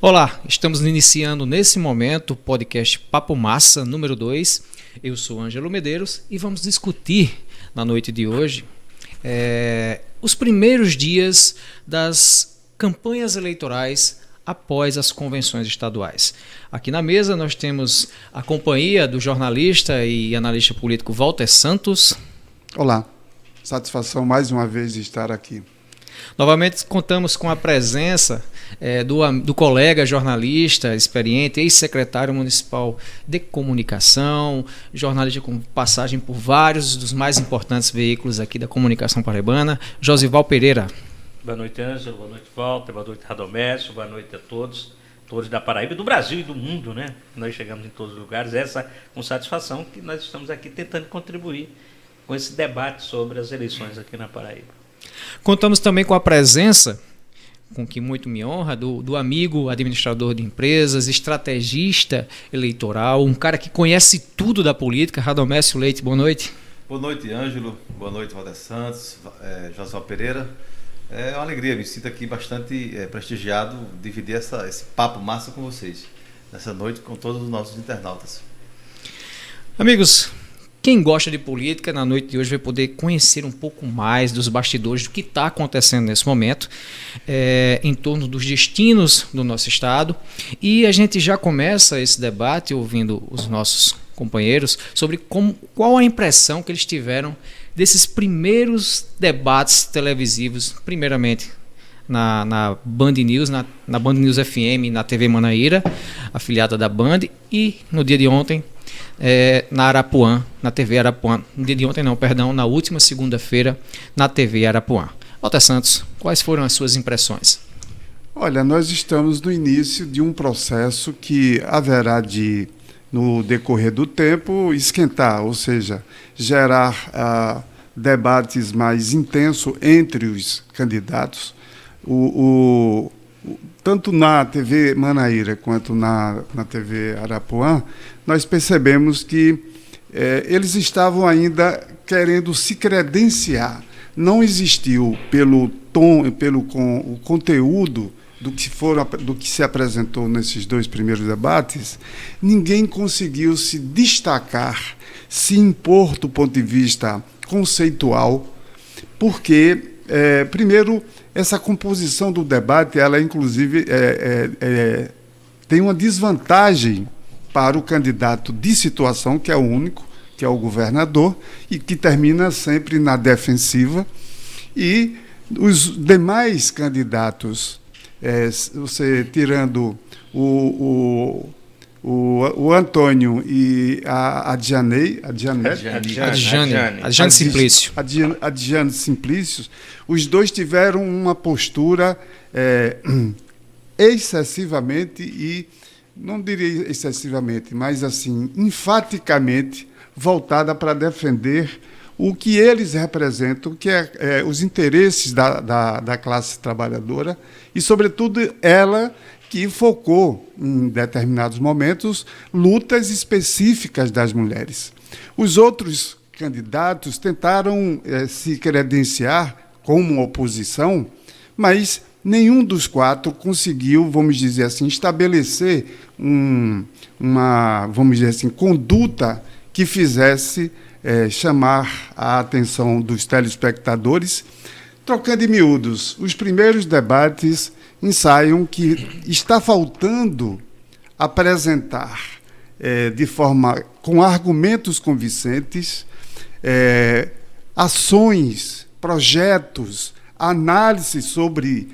Olá, estamos iniciando nesse momento o podcast Papo Massa número 2. Eu sou Ângelo Medeiros e vamos discutir na noite de hoje os primeiros dias das campanhas eleitorais após as convenções estaduais. Aqui na mesa nós temos a companhia do jornalista e analista político Walter Santos. Olá, satisfação mais uma vez de estar aqui. Novamente contamos com a presença do colega jornalista experiente, ex-secretário municipal de comunicação, jornalista com passagem por vários dos mais importantes veículos aqui da comunicação paraibana, Josival Pereira. Boa noite, Ângelo, boa noite, Walter, boa noite, Radomésio, boa noite a todos da Paraíba, do Brasil e do mundo, né? Nós chegamos em todos os lugares, essa com satisfação que nós estamos aqui tentando contribuir com esse debate sobre as eleições aqui na Paraíba. Contamos também com a presença, com que muito me honra, do amigo administrador de empresas, estrategista eleitoral, um cara que conhece tudo da política, Radomésio Leite. Boa noite. Boa noite, Ângelo. Boa noite, Walter Santos, Josival Pereira. É uma alegria, me sinto aqui bastante prestigiado dividir esse papo massa com vocês, nessa noite com todos os nossos internautas. Amigos, quem gosta de política, na noite de hoje vai poder conhecer um pouco mais dos bastidores do que está acontecendo nesse momento, em torno dos destinos do nosso estado. E a gente já começa esse debate ouvindo os nossos companheiros sobre qual a impressão que eles tiveram desses primeiros debates televisivos, primeiramente na Band News, na Band News FM, na TV Manaíra, afiliada da Band, e no dia de ontem na Arapuã, na TV Arapuã. No dia de ontem não, perdão, na última segunda-feira na TV Arapuã. Walter Santos, quais foram as suas impressões? Olha, nós estamos no início de um processo que haverá de, no decorrer do tempo, esquentar, ou seja, gerar debates mais intensos entre os candidatos. Tanto na TV Manaíra quanto na TV Arapuã, nós percebemos que eles estavam ainda querendo se credenciar. Não existiu, pelo tom, o conteúdo do que se apresentou nesses dois primeiros debates, ninguém conseguiu se destacar, se impor do ponto de vista conceitual, porque, primeiro, essa composição do debate, ela inclusive tem uma desvantagem para o candidato de situação, que é o único, que é o governador, e que termina sempre na defensiva, e os demais candidatos, você tirando o Antônio e a Adjane Simplício, os dois tiveram uma postura excessivamente, e não diria excessivamente, mas assim, enfaticamente voltada para defender o que eles representam, que é os interesses da classe trabalhadora, e, sobretudo, ela que focou, em determinados momentos, lutas específicas das mulheres. Os outros candidatos tentaram se credenciar como oposição, mas nenhum dos quatro conseguiu, vamos dizer assim, estabelecer uma, vamos dizer assim, conduta que fizesse chamar a atenção dos telespectadores. Trocando em miúdos, os primeiros debates ensaiam que está faltando apresentar de forma, com argumentos convincentes, ações, projetos, análise sobre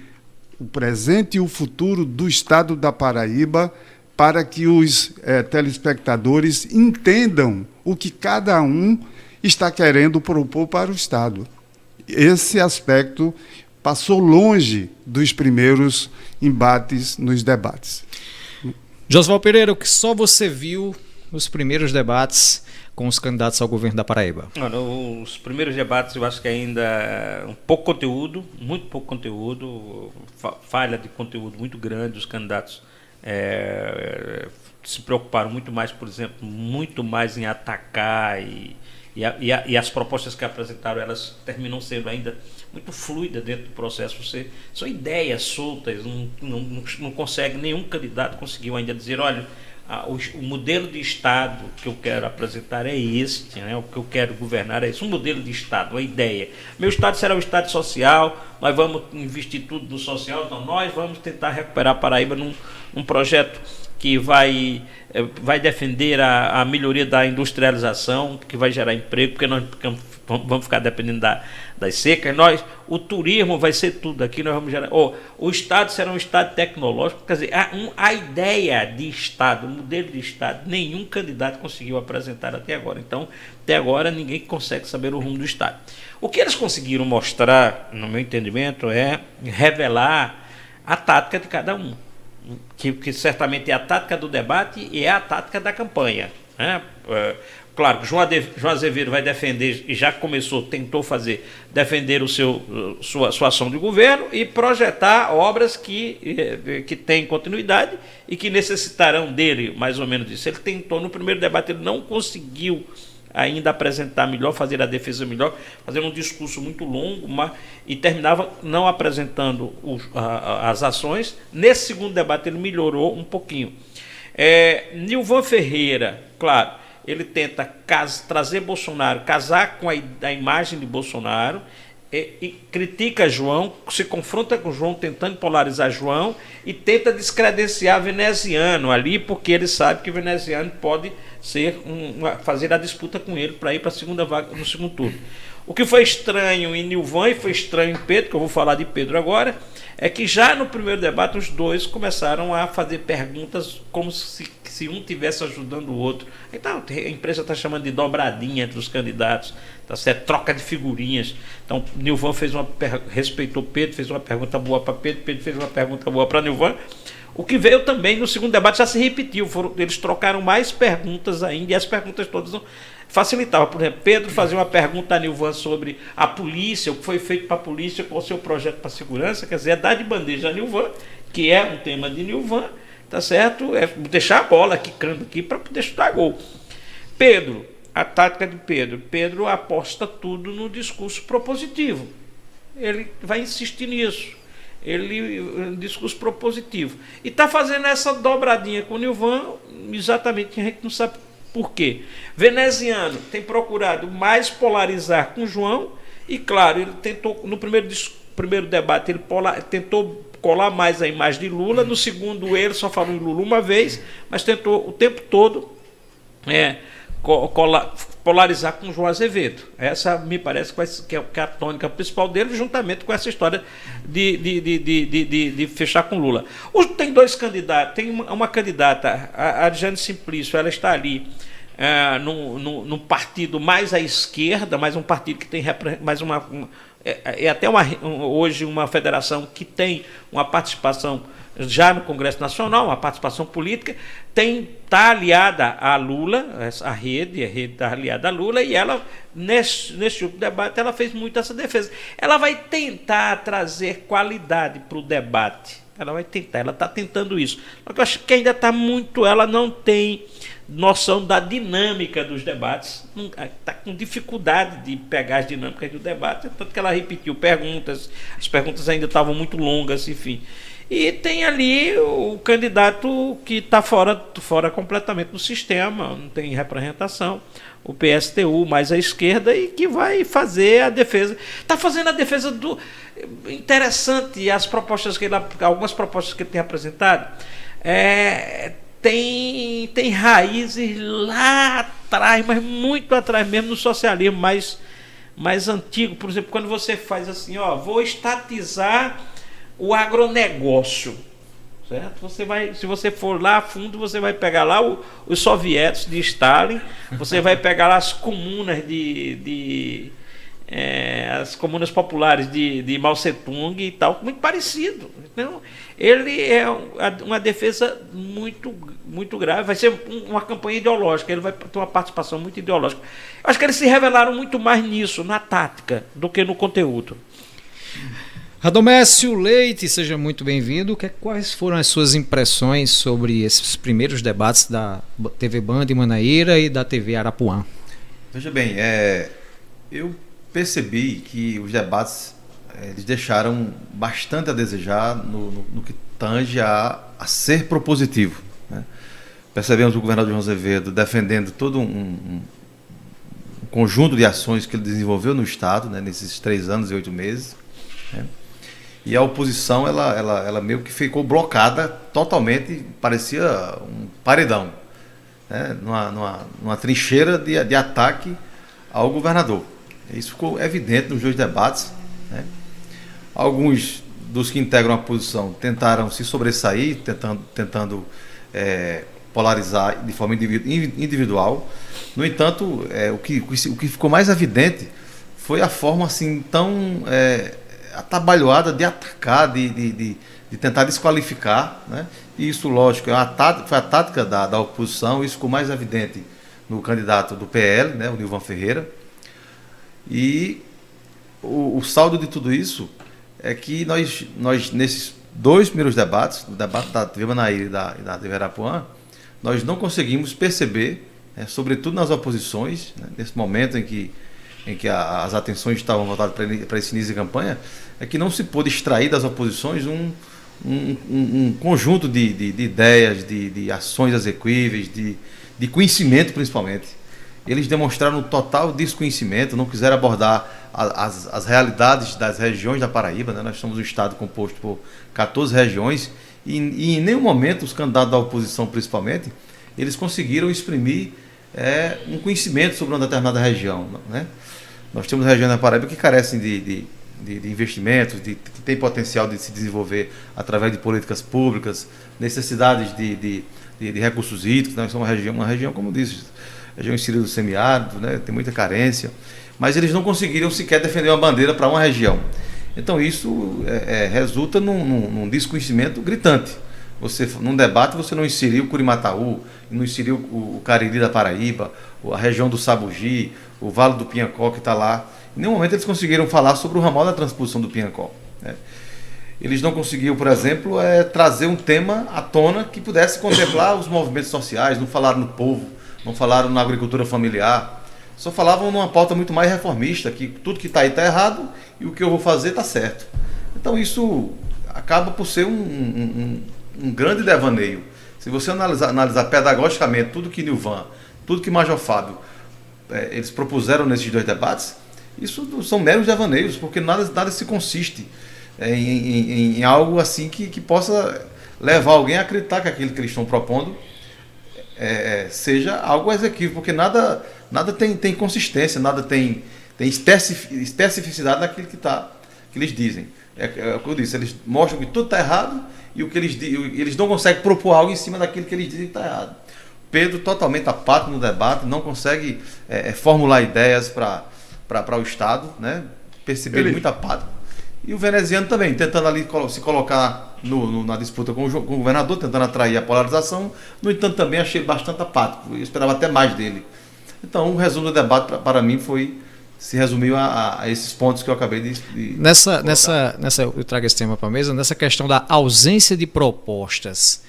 o presente e o futuro do estado da Paraíba, para que os telespectadores entendam o que cada um está querendo propor para o estado. Esse aspecto passou longe dos primeiros embates nos debates. Josival Pereira, o que só você viu nos primeiros debates com os candidatos ao governo da Paraíba? Os primeiros debates eu acho que ainda um pouco conteúdo, muito pouco conteúdo, falha de conteúdo muito grande. Os candidatos se preocuparam muito mais, por exemplo, muito mais em atacar e as propostas que apresentaram, elas terminam sendo ainda muito fluidas dentro do processo. São ideias soltas, não consegue, nenhum candidato conseguiu ainda dizer, olha, o modelo de Estado que eu quero apresentar é este, né? O que eu quero governar é esse, um modelo de Estado, uma ideia. Meu Estado será um Estado social, nós vamos investir tudo no social, então nós vamos tentar recuperar a Paraíba num projeto que vai defender a melhoria da industrialização, que vai gerar emprego, porque nós vamos ficar dependendo das secas. O turismo vai ser tudo aqui, nós vamos gerar. O Estado será um Estado tecnológico, quer dizer, a ideia de Estado, o modelo de Estado, nenhum candidato conseguiu apresentar até agora. Então, até agora, ninguém consegue saber o rumo do Estado. O que eles conseguiram mostrar, no meu entendimento, é revelar a tática de cada um. Que certamente é a tática do debate e é a tática da campanha, né? Claro que João Azevedo vai defender, e já começou, tentou defender sua ação de governo e projetar obras que têm continuidade e que necessitarão dele, mais ou menos isso. Ele tentou, no primeiro debate, ele não conseguiu ainda apresentar melhor, fazer a defesa melhor, fazer um discurso muito longo, e terminava não apresentando as ações. Nesse segundo debate ele melhorou um pouquinho. Nilvan Ferreira, claro, ele tenta trazer Bolsonaro, casar com a imagem de Bolsonaro, e critica João, se confronta com João, tentando polarizar João, e tenta descredenciar Veneziano ali, porque ele sabe que Veneziano pode fazer a disputa com ele para ir para a segunda vaga no segundo turno. O que foi estranho em Nilvan e foi estranho em Pedro, que eu vou falar de Pedro agora, é que já no primeiro debate os dois começaram a fazer perguntas como se um estivesse ajudando o outro. Então, a imprensa está chamando de dobradinha entre os candidatos, tá certo? Troca de figurinhas. Então, Nilvan respeitou Pedro, fez uma pergunta boa para Pedro, Pedro fez uma pergunta boa para Nilvan. O que veio também no segundo debate já se repetiu, eles trocaram mais perguntas ainda, e as perguntas todas facilitavam. Por exemplo, Pedro fazia uma pergunta a Nilvan sobre a polícia, o que foi feito para a polícia, qual o seu projeto para a segurança, quer dizer, dar de bandeja a Nilvan, que é um tema de Nilvan, tá certo? É deixar a bola quicando aqui para poder chutar gol. Pedro, a tática de Pedro aposta tudo no discurso propositivo. Ele vai insistir nisso. Um discurso propositivo. E está fazendo essa dobradinha com o Nilvan, exatamente, a gente não sabe por quê. Veneziano tem procurado mais polarizar com João, e claro, ele tentou, no primeiro debate, ele tentou colar mais a imagem de Lula, no segundo ele só falou em Lula uma vez, mas tentou o tempo todo polarizar com João Azevedo. Essa me parece que é a tônica principal dele, juntamente com essa história de fechar com Lula. Tem dois candidatos, tem uma candidata, a Adjane Simplício, ela está ali num partido mais à esquerda, mais um partido que tem mais até hoje uma federação que tem uma participação já no Congresso Nacional, uma participação política, está aliada a Lula, a rede está aliada a Lula, e ela, nesse tipo de debate, ela fez muito essa defesa. Ela vai tentar trazer qualidade para o debate, ela está tentando isso. Só que eu acho que ainda está muito, ela não tem noção da dinâmica dos debates, está com dificuldade de pegar as dinâmicas do debate, tanto que ela repetiu perguntas, as perguntas ainda estavam muito longas, enfim. E tem ali o candidato que está fora completamente do sistema, não tem representação, o PSTU mais à esquerda, e que vai fazer a defesa. Está fazendo a defesa do... Interessante, algumas propostas que ele tem apresentado, tem raízes lá atrás, mas muito atrás mesmo, no socialismo mais antigo. Por exemplo, quando você faz assim, vou estatizar o agronegócio, certo? Se você for lá a fundo, você vai pegar lá os sovietes de Stalin, você vai pegar lá as comunas as comunas populares de Mao Tse-tung e tal, muito parecido. Então, ele é uma defesa muito, muito grave, vai ser uma campanha ideológica, ele vai ter uma participação muito ideológica. Eu acho que eles se revelaram muito mais nisso, na tática, do que no conteúdo. Radomésio Leite, seja muito bem-vindo. Quais foram as suas impressões sobre esses primeiros debates da TV Band de Manaíra e da TV Arapuã? Veja bem, eu percebi que os debates eles deixaram bastante a desejar no que tange a ser propositivo, né? Percebemos o governador João Azevedo defendendo todo um conjunto de ações que ele desenvolveu no Estado, né, nesses 3 anos e 8 meses, né? E a oposição, ela meio que ficou blocada totalmente, parecia um paredão, né, numa trincheira de ataque ao governador. Isso ficou evidente nos 2 debates, né? Alguns dos que integram a oposição tentaram se sobressair, tentando polarizar de forma individual. No entanto, o que ficou mais evidente foi a forma assim tão atabalhoada de atacar, de tentar desqualificar, né? E isso, lógico, foi a tática da oposição. Isso ficou mais evidente no candidato do PL, né, o Nilvan Ferreira. E o saldo de tudo isso é que nós nesses 2 primeiros debates, o debate da Vivanaíra e da Iverapuã, nós não conseguimos perceber, sobretudo nas oposições, né, nesse momento em que as atenções estavam voltadas para esse início de campanha, é que não se pôde extrair das oposições um conjunto de ideias, de ações execuíveis, de conhecimento principalmente. Eles demonstraram total desconhecimento, não quiseram abordar as realidades das regiões da Paraíba, né? Nós somos um estado composto por 14 regiões e em nenhum momento os candidatos da oposição, principalmente, eles conseguiram exprimir um conhecimento sobre uma determinada região, né? Nós temos regiões da Paraíba que carecem de investimentos, que têm potencial de se desenvolver através de políticas públicas, necessidades de recursos hídricos. Nós somos uma região, como disse, região inserida do semiárido, né? Tem muita carência, mas eles não conseguiram sequer defender uma bandeira para uma região. Então isso resulta num desconhecimento gritante. Num debate você não inseriu o Curimataú, não inseriu o Cariri da Paraíba, a região do Sabugi, o Vale do Piancó que está lá. Em nenhum momento eles conseguiram falar sobre o ramal da transposição do Piancó, né? Eles não conseguiram, por exemplo, trazer um tema à tona que pudesse contemplar os movimentos sociais, não falaram no povo, não falaram na agricultura familiar, só falavam numa pauta muito mais reformista, que tudo que está aí está errado e o que eu vou fazer está certo. Então isso acaba por ser um grande devaneio. Se você analisar pedagogicamente tudo que Nilvan, tudo que Major Fábio eles propuseram nesses 2 debates, isso são meros devaneios, porque nada se consiste em algo assim que possa levar alguém a acreditar que aquilo que eles estão propondo seja algo execuível, porque nada tem consistência, nada tem especificidade naquilo que eles dizem. É o que eu disse, eles mostram que tudo está errado e eles não conseguem propor algo em cima daquilo que eles dizem que está errado. Pedro totalmente apático no debate, não consegue formular ideias para o Estado, né? Perceber ele muito apático. E o veneziano também, tentando ali se colocar na disputa com o governador, tentando atrair a polarização. No entanto, também achei bastante apático. Eu esperava até mais dele. Então, o resumo do debate, para mim, se resumiu a esses pontos que eu acabei de nessa eu trago esse tema para a mesa, nessa questão da ausência de propostas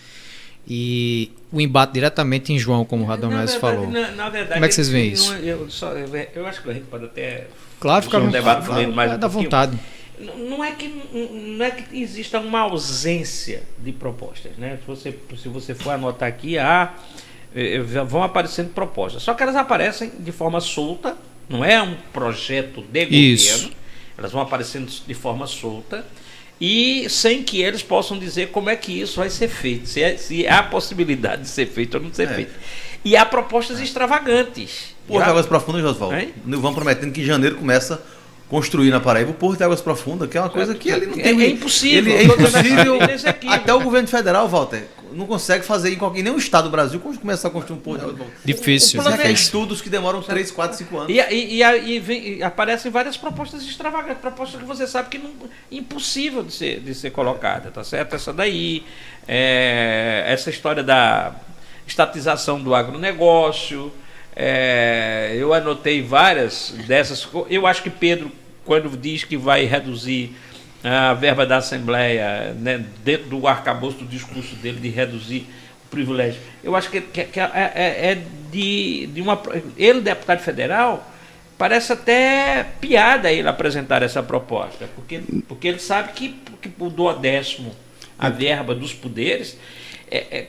e o embate diretamente em João, como o Radamés falou. Na verdade, como é que vocês veem isso? Eu acho que a gente pode até... Claro, fica um debate fluindo mais dá vontade. Não é que exista uma ausência de propostas, né? Se você for anotar aqui, vão aparecendo propostas. Só que elas aparecem de forma solta, não é um projeto de governo. Elas vão aparecendo de forma solta e sem que eles possam dizer como é que isso vai ser feito, se há possibilidade de ser feito ou não ser feito. E há propostas extravagantes. Porto de Águas Profundas, Josval. Nilvan prometendo que em janeiro começa construir na Paraíba o Porto de Águas Profundas, que é uma coisa que ele não tem. É impossível. É impossível. Até o governo federal, Walter, não consegue fazer em nenhum estado do Brasil começar a construir um Porto de Águas Profundas. Difícil. O plano é estudos que demoram 3, 4, 5 anos. E aparecem várias propostas extravagantes, propostas que você sabe que é impossível de ser colocada, tá certo? Essa daí, essa história da estatização do agronegócio. Eu anotei várias dessas. Eu acho que Pedro, quando diz que vai reduzir a verba da Assembleia, né, dentro do arcabouço do discurso dele de reduzir privilégio. Eu acho que de uma... Ele, deputado federal, parece até piada ele apresentar essa proposta, porque ele sabe que o duodécimo, a verba dos poderes,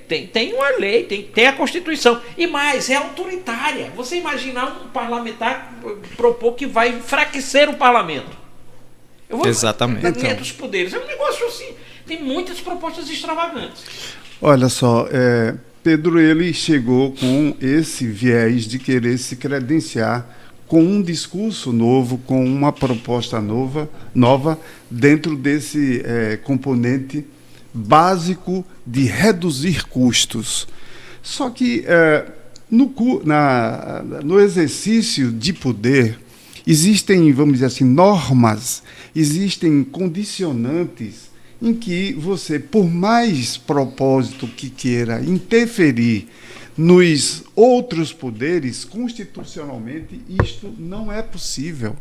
tem uma lei, tem a Constituição. E mais, é autoritária. Você imaginar um parlamentar propor que vai enfraquecer o parlamento. Exatamente. Então, dos poderes. É um negócio assim. Tem muitas propostas extravagantes. Olha só, Pedro, ele chegou com esse viés de querer se credenciar com um discurso novo, com uma proposta nova dentro desse componente básico de reduzir custos. Só que no exercício de poder existem, vamos dizer assim, normas, existem condicionantes em que você, por mais propósito que queira interferir nos outros poderes, constitucionalmente, isto não é possível.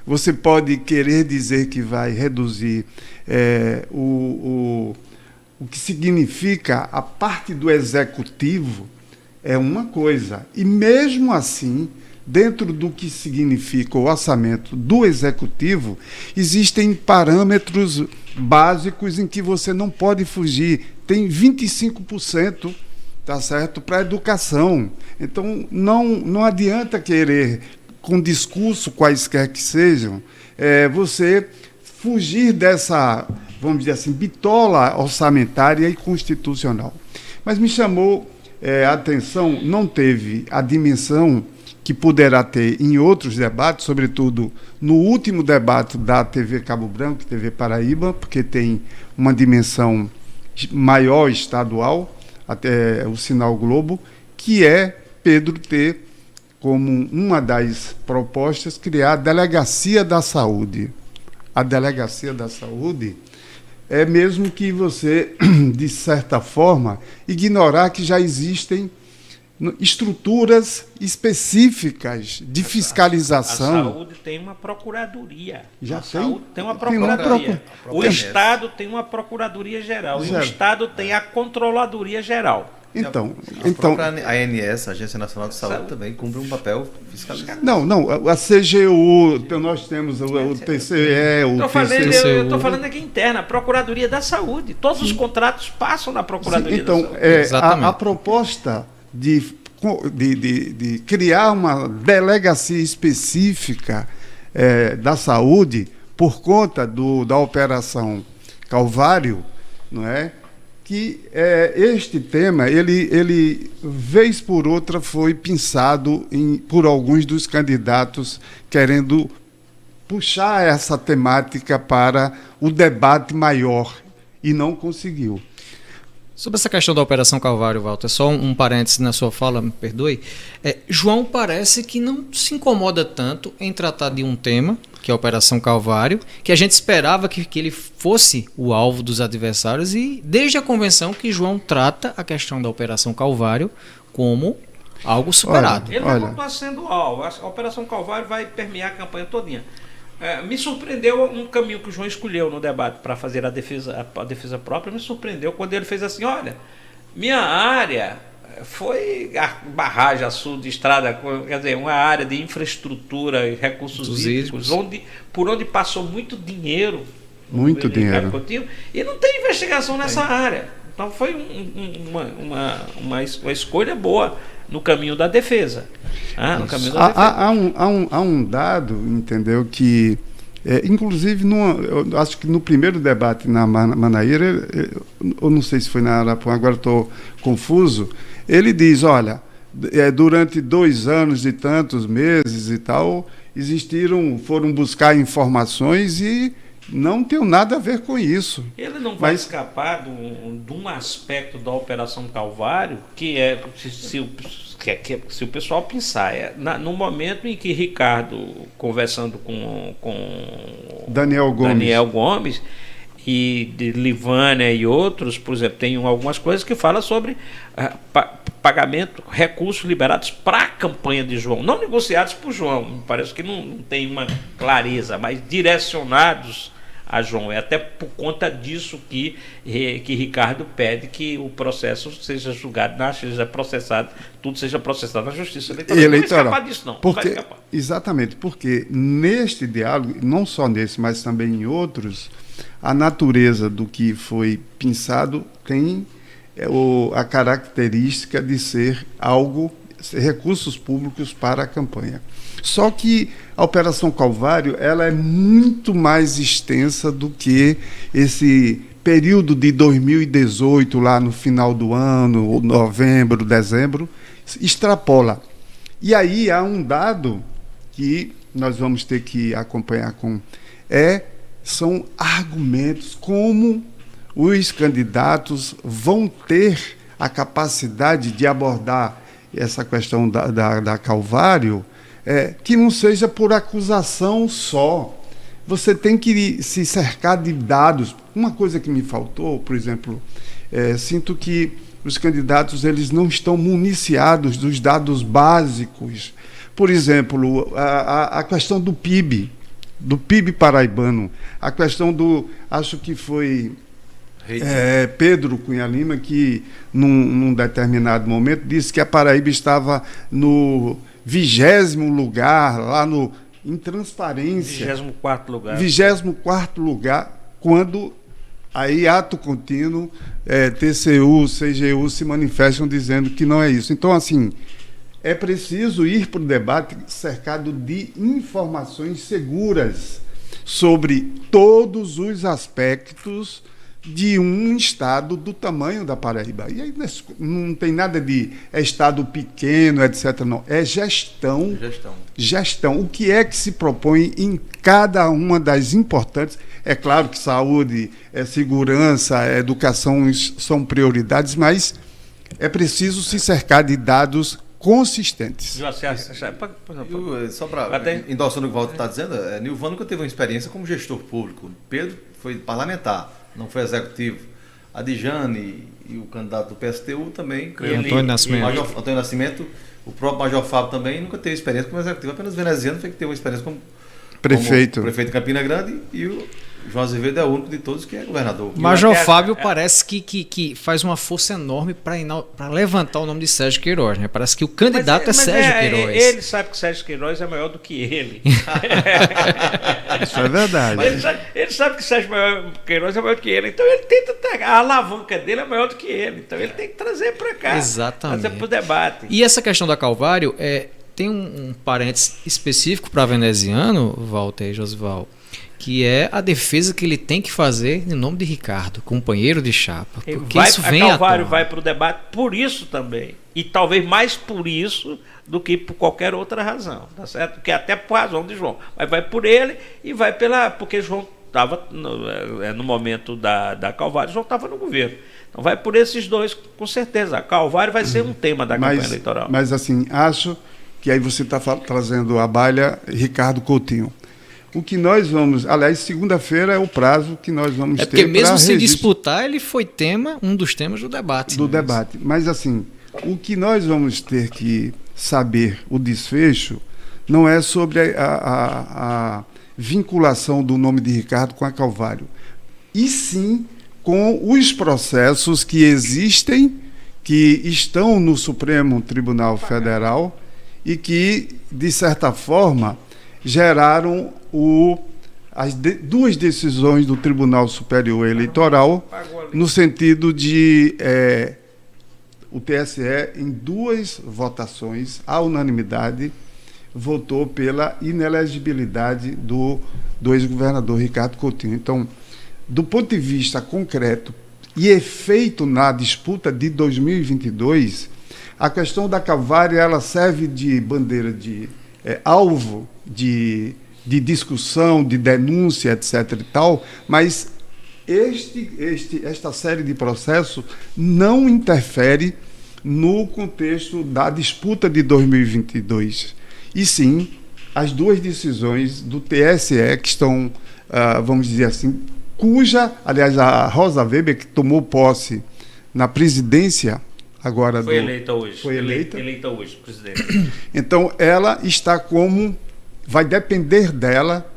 Você pode querer dizer que vai reduzir o que significa a parte do executivo, é uma coisa. E mesmo assim, dentro do que significa o orçamento do executivo, existem parâmetros básicos em que você não pode fugir. Tem 25%, tá certo, para a educação. Então, não adianta querer, com discurso quaisquer que sejam, você fugir dessa, vamos dizer assim, bitola orçamentária e constitucional. Mas me chamou a atenção, não teve a dimensão que poderá ter em outros debates, sobretudo no último debate da TV Cabo Branco, TV Paraíba, porque tem uma dimensão maior estadual, até o Sinal Globo, que é Pedro ter como uma das propostas criar a Delegacia da Saúde. A Delegacia da Saúde é mesmo que você, de certa forma, ignorar que já existem estruturas específicas de fiscalização. A saúde tem uma procuradoria. Já a tem? saúde tem uma procuradoria. O Estado tem uma procuradoria geral. E o Estado tem a controladoria geral. Então, a ANS, a Agência Nacional de Saúde, também cumpre um papel fiscalizador. Não, a CGU, então nós temos o TCE, o TCU. Eu estou falando aqui interna, a Procuradoria da Saúde. Todos os contratos passam na Procuradoria da Saúde. Então, a proposta de criar uma delegacia específica da saúde por conta da Operação Calvário, não é? Que este tema, ele vez por outra foi pensado por alguns dos candidatos querendo puxar essa temática para o debate maior e não conseguiu. Sobre essa questão da Operação Calvário, Walter, só um parênteses na sua fala, me perdoe. João parece que não se incomoda tanto em tratar de um tema, que é a Operação Calvário, que a gente esperava que ele fosse o alvo dos adversários, e desde a convenção que João trata a questão da Operação Calvário como algo superado. Ele vai continuar sendo alvo. A Operação Calvário vai permear a campanha todinha. Me surpreendeu um caminho que o João escolheu no debate para fazer a defesa própria. Me surpreendeu quando ele fez assim: olha, minha área foi a barragem a sul de estrada, quer dizer, uma área de infraestrutura e recursos hídricos, por onde passou muito dinheiro. Muito dinheiro. Coutinho, e não tem investigação nessa área. Então foi uma escolha boa no caminho da defesa. Há um dado, entendeu, que inclusive eu acho que no primeiro debate na Manaíra, eu não sei se foi na Arapuã, agora estou confuso, ele diz, olha, durante 2 anos e tantos meses e tal, foram buscar informações e não tem nada a ver com isso. Ele não vai escapar de um aspecto da Operação Calvário, que é, se o pessoal pensar, no momento em que Ricardo, conversando com Daniel Gomes e de Livânia e outros, por exemplo, tem algumas coisas que falam sobre pagamento, recursos liberados para a campanha de João, não negociados por João, me parece que não tem uma clareza, mas direcionados a João. É até por conta disso que Ricardo pede que o processo seja julgado, seja processado, tudo seja processado na Justiça Eleitoral. Não vai escapar disso, não. Porque, não vai escapar. Exatamente, porque neste diálogo, não só nesse, mas também em outros, a natureza do que foi pensado tem a característica de ser recursos públicos para a campanha. Só que a Operação Calvário ela é muito mais extensa do que esse período de 2018, lá no final do ano, novembro, dezembro, extrapola. E aí há um dado que nós vamos ter que acompanhar são argumentos como os candidatos vão ter a capacidade de abordar essa questão da Calvário, que não seja por acusação só. Você tem que se cercar de dados. Uma coisa que me faltou, por exemplo, sinto que os candidatos eles não estão municiados dos dados básicos. Por exemplo, a questão do PIB paraibano, a questão acho que foi Pedro Cunha Lima, que num determinado momento disse que a Paraíba estava no 20º lugar, lá em transparência. 24º lugar. 24º lugar, quando aí, ato contínuo, TCU, CGU se manifestam dizendo que não é isso. Então, assim, é preciso ir para o debate cercado de informações seguras sobre todos os aspectos de um estado do tamanho da Paraíba. E aí não tem nada de estado pequeno, etc. Não. É gestão. Gestão. O que é que se propõe em cada uma das importantes... É claro que saúde, segurança, educação são prioridades, mas é preciso se cercar de dados consistentes. Só para endossando o que o Walter está dizendo, Nilvan nunca teve uma experiência como gestor público. Pedro foi parlamentar, não foi executivo. A Dijane e o candidato do PSTU também. Antônio Nascimento. Antônio Nascimento, o próprio Major Fábio também nunca teve experiência como executivo. Apenas o veneziano foi que teve uma experiência como prefeito de Campina Grande, e o João Azevedo é o único de todos que é governador. Major Fábio parece que faz uma força enorme para levantar o nome de Sérgio Queiroz, né? Parece que o candidato é Sérgio Queiroz. Ele sabe que Sérgio Queiroz é maior do que ele. Isso é verdade. Ele sabe que Sérgio Queiroz é maior do que ele, então ele tenta a alavanca dele é maior do que ele, então ele tem que trazer para cá. Exatamente. Trazer para o debate. E essa questão da Calvário tem um parênteses específico para veneziano, Walter e Josival, que é a defesa que ele tem que fazer em nome de Ricardo, companheiro de chapa. Porque isso vem a Calvário vai para o debate por isso também. E talvez mais por isso do que por qualquer outra razão. Tá certo? Que até por razão de João. Mas vai por ele e vai porque João estava no momento da Calvário, João estava no governo. Então vai por esses dois, com certeza. A Calvário vai ser um tema da campanha eleitoral. Mas assim, acho que aí você está trazendo à baila Ricardo Coutinho. O que nós vamos... Aliás, segunda-feira é o prazo que nós vamos ter. Porque mesmo sem disputar, ele foi um dos temas do debate. Debate. Mas, assim, o que nós vamos ter que saber, o desfecho, não é sobre a vinculação do nome de Ricardo com a Calvário, e sim com os processos que existem, que estão no Supremo Tribunal Federal e que, de certa forma, geraram as duas decisões do Tribunal Superior Eleitoral, no sentido de o TSE, em duas votações, à unanimidade, votou pela inelegibilidade do ex-governador Ricardo Coutinho. Então, do ponto de vista concreto e efeito na disputa de 2022, a questão da Calvário ela serve de bandeira de alvo de discussão, de denúncia, etc. e tal, mas esta série de processos não interfere no contexto da disputa de 2022. E sim, as duas decisões do TSE que estão, vamos dizer assim, aliás, a Rosa Weber, que tomou posse na presidência agora... Foi eleita hoje. Foi eleita hoje, presidente. Então, ela está vai depender dela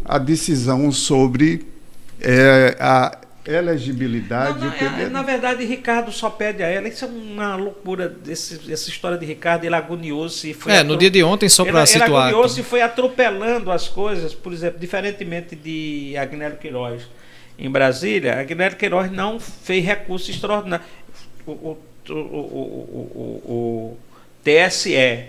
a decisão sobre a elegibilidade. Na verdade, Ricardo só pede a ela. Isso é uma loucura. Essa história de Ricardo, ele agoniou-se. No dia de ontem, só para situar. Ele agoniou-se e foi atropelando as coisas. Por exemplo, diferentemente de Agnello Queiroz em Brasília, Agnello Queiroz não fez recurso extraordinário. O TSE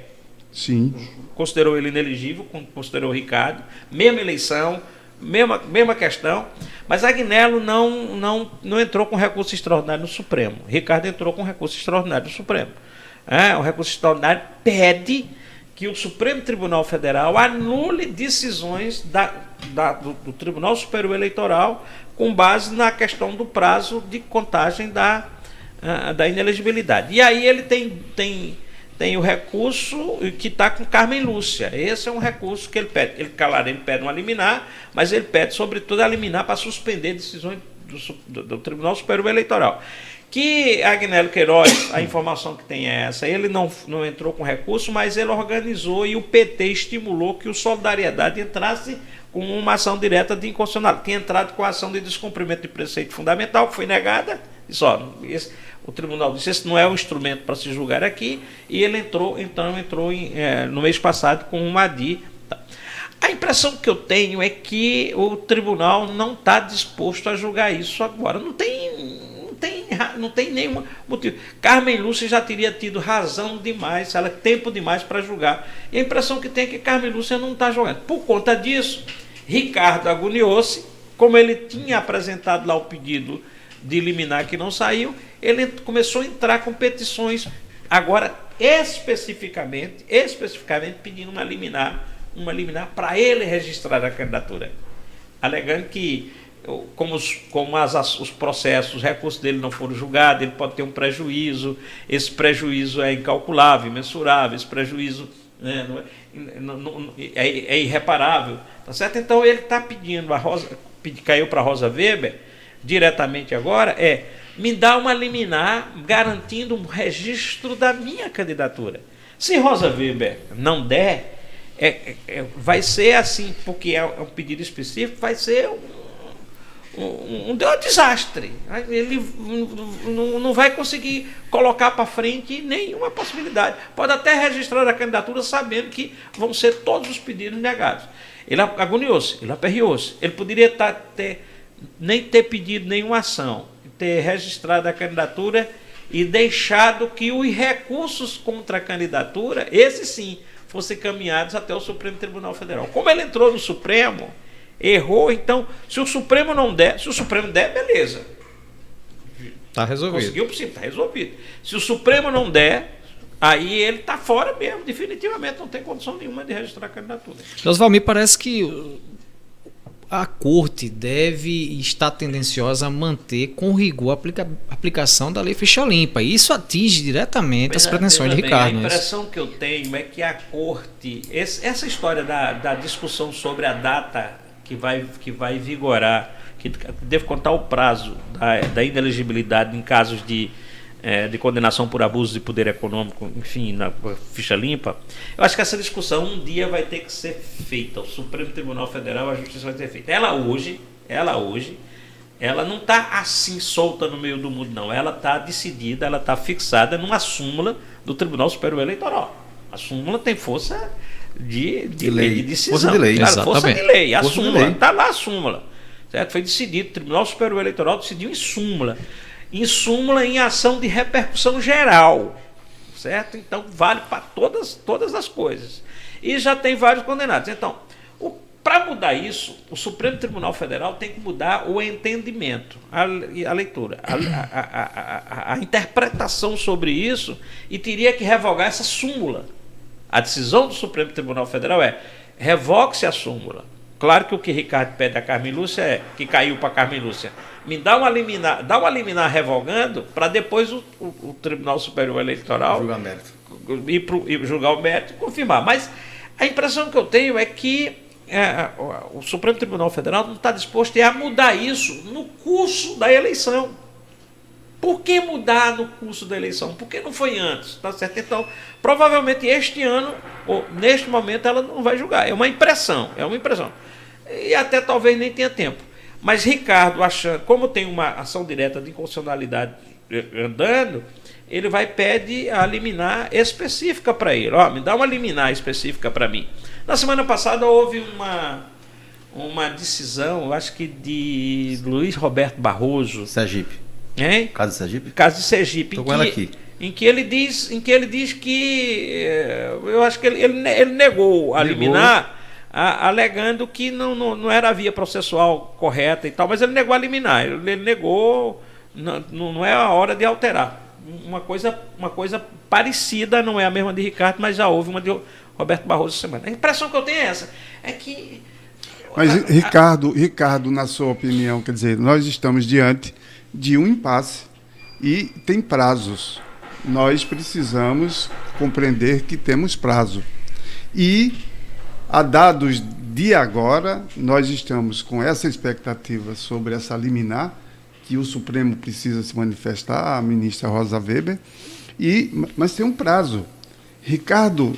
considerou ele inelegível, considerou o Ricardo, mesma eleição, mesma questão, mas Agnello não entrou com recurso extraordinário no Supremo. Ricardo entrou com recurso extraordinário no Supremo. O recurso extraordinário pede que o Supremo Tribunal Federal anule decisões do Tribunal Superior Eleitoral com base na questão do prazo de contagem da inelegibilidade. E aí ele tem o recurso que está com Carmen Lúcia. Esse é um recurso que ele pede. Ele pede uma liminar, mas ele pede, sobretudo, a liminar para suspender decisões do Tribunal Superior Eleitoral. Que Agnello Queiroz, a informação que tem é essa, ele não entrou com recurso, mas ele organizou e o PT estimulou que o Solidariedade entrasse com uma ação direta de inconstitucionalidade. Tinha entrado com a ação de descumprimento de preceito fundamental, que foi negada. O tribunal disse: esse não é o instrumento para se julgar aqui, e ele entrou no mês passado com uma ADI. A impressão que eu tenho é que o tribunal não está disposto a julgar isso agora. Não tem nenhum motivo. Carmen Lúcia já teria tido razão demais, tempo demais para julgar. E a impressão que tem é que Carmen Lúcia não está julgando. Por conta disso, Ricardo agoniou-se, como ele tinha apresentado lá o pedido de liminar que não saiu, ele começou a entrar com petições, agora especificamente pedindo uma liminar para ele registrar a candidatura, alegando que como os processos, os recursos dele não foram julgados, ele pode ter um prejuízo, esse prejuízo é incalculável, imensurável, esse prejuízo é irreparável, tá certo? Então ele está pedindo, caiu para a Rosa Weber diretamente agora, me dá uma liminar garantindo um registro da minha candidatura. Se Rosa Weber não der, vai ser assim, porque é um pedido específico, vai ser um desastre. Ele não vai conseguir colocar para frente nenhuma possibilidade. Pode até registrar a candidatura sabendo que vão ser todos os pedidos negados. Ele agoniou-se, ele aperreou-se. Ele poderia nem ter pedido nenhuma ação, ter registrado a candidatura e deixado que os recursos contra a candidatura, esses sim, fossem caminhados até o Supremo Tribunal Federal. Como ele entrou no Supremo, errou, então, se o Supremo der, beleza. Está resolvido. Está resolvido. Se o Supremo não der, aí ele está fora mesmo, definitivamente, não tem condição nenhuma de registrar a candidatura. Oswaldo, me parece que a Corte deve estar tendenciosa a manter com rigor a aplicação da lei ficha limpa. E isso atinge diretamente as pretensões de Ricardo. A impressão que eu tenho é que a Corte, essa história da discussão sobre a data que vai vigorar, que deve contar o prazo da inelegibilidade em casos de condenação por abuso de poder econômico, enfim, na ficha limpa, eu acho que essa discussão um dia vai ter que ser feita. O Supremo Tribunal Federal, a Justiça vai ter feita. Ela hoje, não está assim solta no meio do mundo, não. Ela está decidida, ela está fixada numa súmula do Tribunal Superior Eleitoral. A súmula tem força de lei, de decisão. Força de lei. Claro, força de lei. A Força súmula, está lá a súmula. Certo? Foi decidido, o Tribunal Superior Eleitoral decidiu em súmula, em ação de repercussão geral, certo? Então vale para todas as coisas. E já tem vários condenados. Então, para mudar isso, o Supremo Tribunal Federal tem que mudar o entendimento, a leitura, a interpretação sobre isso, e teria que revogar essa súmula. A decisão do Supremo Tribunal Federal revogue-se a súmula. Claro que o que Ricardo pede a Carmen Lúcia que caiu para Carmen Lúcia, me dá uma liminar revogando, para depois o Tribunal Superior Eleitoral julgar o mérito e confirmar. Mas a impressão que eu tenho é que o Supremo Tribunal Federal não está disposto a mudar isso no curso da eleição. Por que mudar no curso da eleição? Por que não foi antes? Tá certo? Então, provavelmente este ano, ou neste momento, ela não vai julgar. É uma impressão. e até talvez nem tenha tempo. Mas Ricardo, achando, como tem uma ação direta de inconstitucionalidade andando, ele vai pedir a liminar específica para ele. Me dá uma liminar específica para mim. Na semana passada houve uma decisão, eu acho que de Luiz Roberto Barroso. Sergipe. Hein? Caso de Sergipe? Caso de Sergipe. Estou com ela aqui. Em que ele diz que eu acho que ele negou a liminar, alegando que não era a via processual correta e tal, mas ele negou a liminar. Ele negou, não é a hora de alterar. Uma coisa parecida, não é a mesma de Ricardo, mas já houve uma de Roberto Barroso essa semana. A impressão que eu tenho é essa, é que... Mas, Ricardo, na sua opinião, quer dizer, nós estamos diante de um impasse e tem prazos. Nós precisamos compreender que temos prazo. E, a dados de agora, nós estamos com essa expectativa sobre essa liminar, que o Supremo precisa se manifestar, a ministra Rosa Weber, mas tem um prazo. Ricardo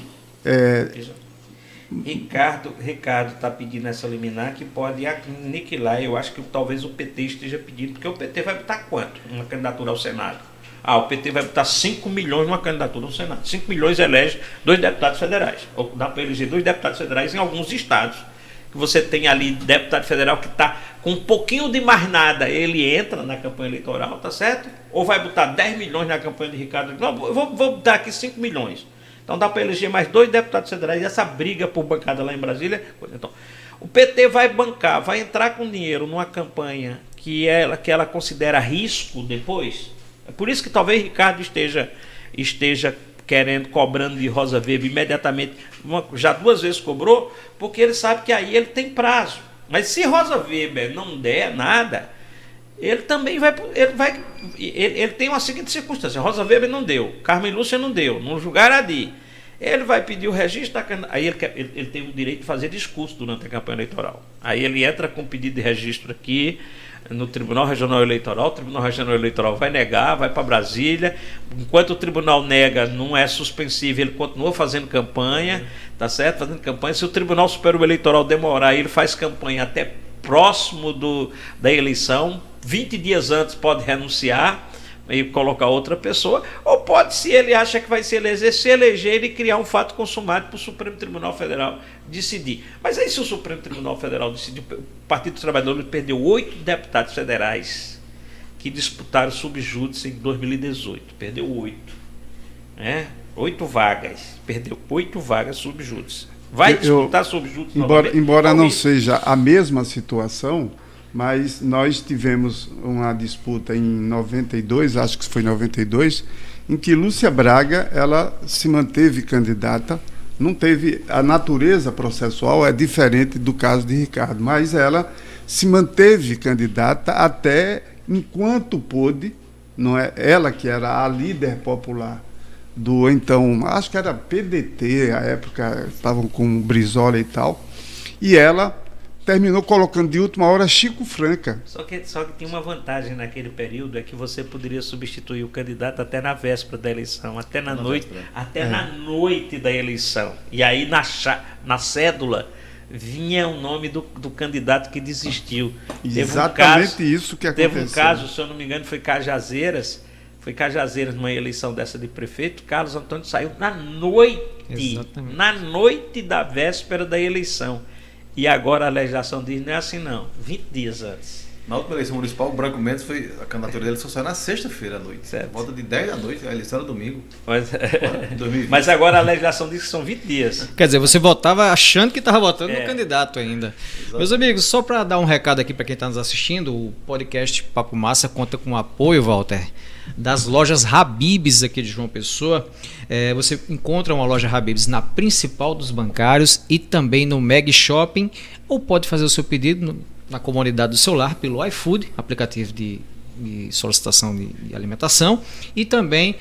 está pedindo essa liminar que pode aniquilar. Eu acho que talvez o PT esteja pedindo, porque o PT vai botar quanto? Uma candidatura ao Senado. O PT vai botar 5 milhões numa candidatura ao Senado. 5 milhões elege 2 deputados federais. Ou dá para eleger 2 deputados federais em alguns estados. Que você tem ali deputado federal que está com um pouquinho de mais nada, ele entra na campanha eleitoral, tá certo? Ou vai botar 10 milhões na campanha de Ricardo? Não, vou botar aqui 5 milhões. Então dá para eleger mais 2 deputados federais. E essa briga por bancada lá em Brasília. Então, o PT vai bancar, vai entrar com dinheiro numa campanha que ela considera risco depois. É por isso que talvez Ricardo esteja cobrando de Rosa Weber imediatamente. Já 2 vezes cobrou, porque ele sabe que aí ele tem prazo. Mas se Rosa Weber não der nada, ele também ele tem uma seguinte circunstância: Rosa Weber não deu, Carmen Lúcia não deu, não julgaram a DI. Ele vai pedir o registro da candidatura. Aí ele tem o direito de fazer discurso durante a campanha eleitoral. Aí ele entra com pedido de registro aqui no Tribunal Regional Eleitoral. O Tribunal Regional Eleitoral vai negar, vai para Brasília. Enquanto o tribunal nega, não é suspensível, ele continua fazendo campanha, tá certo? Fazendo campanha. Se o Tribunal Superior Eleitoral demorar, ele faz campanha até próximo da eleição. 20 dias antes pode renunciar e colocar outra pessoa, ou pode, se ele acha que vai se eleger e criar um fato consumado para o Supremo Tribunal Federal decidir. Mas aí, se o Supremo Tribunal Federal decidir, o Partido dos Trabalhadores perdeu 8 deputados federais que disputaram subjúdice em 2018. Perdeu 8. 8 vagas. Perdeu 8 vagas subjúdice. Vai disputar subjúdice novamente? Embora não seja a mesma situação, mas nós tivemos uma disputa em 92, acho que foi em 92, em que Lúcia Braga ela se manteve candidata. Não teve, a natureza processual é diferente do caso de Ricardo, mas ela se manteve candidata até enquanto pôde, não é? Ela que era a líder popular do então, acho que era PDT, à época estavam com Brizola e tal, e ela terminou colocando de última hora Chico Franca. Só que tinha uma vantagem naquele período, é que você poderia substituir o candidato até na véspera da eleição, até na noite da eleição. E aí na cédula vinha o nome do candidato que desistiu. Exatamente isso que aconteceu. Teve um caso, se eu não me engano, foi Cajazeiras, numa eleição dessa de prefeito. Carlos Antônio saiu na noite da véspera da eleição. E agora a legislação diz, não é assim não, 20 dias antes. Na última eleição municipal, o Branco Mendes a candidatura dele só saiu na sexta-feira à noite. Certo. Volta de 10 da noite, a eleição era domingo. Mas agora a legislação diz que são 20 dias. Quer dizer, você votava achando que estava votando no candidato ainda. Exato. Meus amigos, só para dar um recado aqui para quem está nos assistindo, o podcast Papo Massa conta com o apoio, Walter, das lojas Habib's aqui de João Pessoa. Você encontra uma loja Habib's na principal dos bancários e também no Meg Shopping, ou pode fazer o seu pedido na comunidade do celular pelo iFood, aplicativo de solicitação de alimentação, e também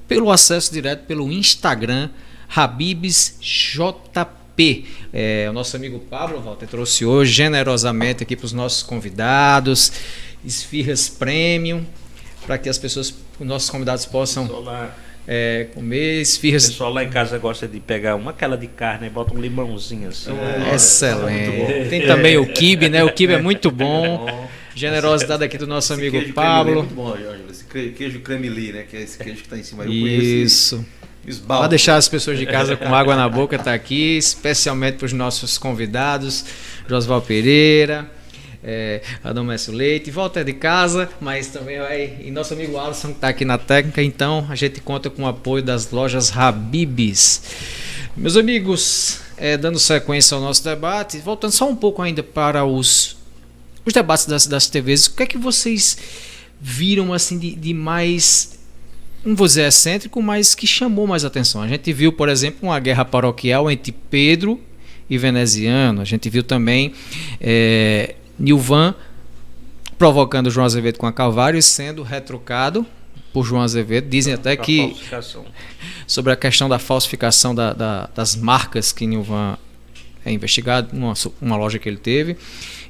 pelo acesso direto pelo Instagram Habib's JP. O nosso amigo Pablo, Walter, trouxe hoje generosamente aqui para os nossos convidados esfirras premium, para que os nossos convidados possam comer O esfirras. pessoal lá em casa gosta de pegar aquela de carne e bota um limãozinho assim. Excelente. Tem também o quibe, né? O quibe é muito bom. Generosidade aqui do nosso Esse amigo queijo Pablo. creme-li é muito bom, Ângelo. Esse queijo creme-li, né? Que é esse queijo que está em cima. Eu conheço Isso. esbaldo. Para deixar as pessoas de casa com água na boca, está aqui, especialmente para os nossos convidados, Josval Pereira, Adomésio Leite, Walter de casa, mas também e nosso amigo Alisson que está aqui na técnica. Então a gente conta com o apoio das lojas Habib's. Meus amigos, dando sequência ao nosso debate, voltando só um pouco ainda para os debates das TVs, o que é que vocês viram assim de mais, não vou dizer excêntrico, mas que chamou mais atenção? A gente viu, por exemplo, uma guerra paroquial entre Pedro e Veneziano. A gente viu também Nilvan provocando João Azevedo com a Calvário e sendo retrucado por João Azevedo. Dizem até que sobre a questão da falsificação das marcas que Nilvan é investigado, uma loja que ele teve.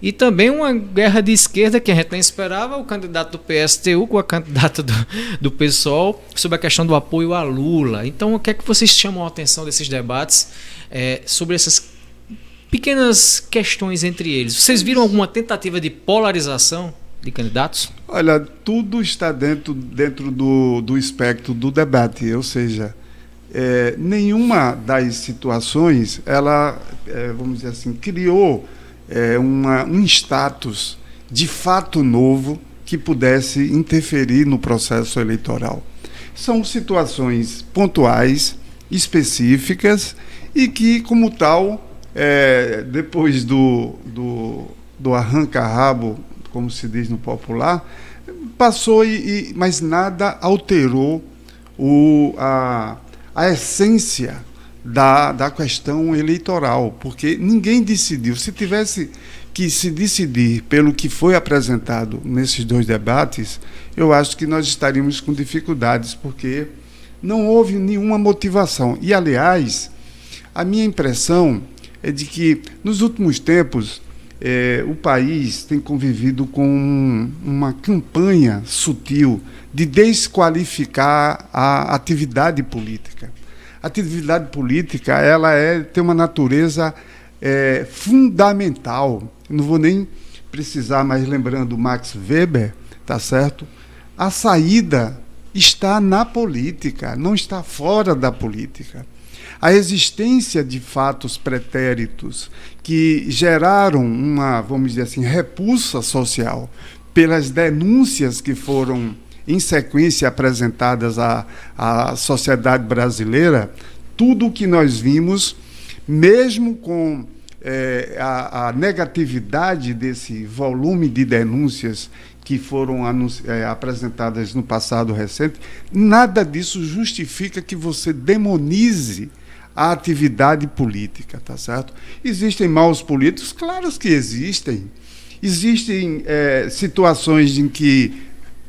E também uma guerra de esquerda que a gente nem esperava, o candidato do PSTU com a candidata do PSOL sobre a questão do apoio a Lula. Então, o que é que vocês chamam a atenção desses debates sobre essas pequenas questões entre eles? Vocês viram alguma tentativa de polarização de candidatos? Olha, tudo está dentro do espectro do debate, ou seja, nenhuma das situações, ela, vamos dizer assim, criou um status de fato novo que pudesse interferir no processo eleitoral. São situações pontuais, específicas e que, como tal, depois do arranca-rabo, como se diz no popular, passou mas nada alterou a essência da questão eleitoral, porque ninguém decidiu. Se tivesse que se decidir pelo que foi apresentado nesses dois debates, eu acho que nós estaríamos com dificuldades, porque não houve nenhuma motivação. E, aliás, a minha impressão é de que, nos últimos tempos, o país tem convivido com uma campanha sutil de desqualificar a atividade política. A atividade política, ela tem uma natureza fundamental. Não vou nem precisar mais, lembrando Max Weber, tá certo? A saída está na política, não está fora da política. A existência de fatos pretéritos que geraram uma, vamos dizer assim, repulsa social pelas denúncias que foram em sequência apresentadas à sociedade brasileira, tudo o que nós vimos, mesmo com a negatividade desse volume de denúncias que foram apresentadas no passado recente, nada disso justifica que você demonize a atividade política, tá certo? Existem maus políticos? Claro que existem. Existem situações em que,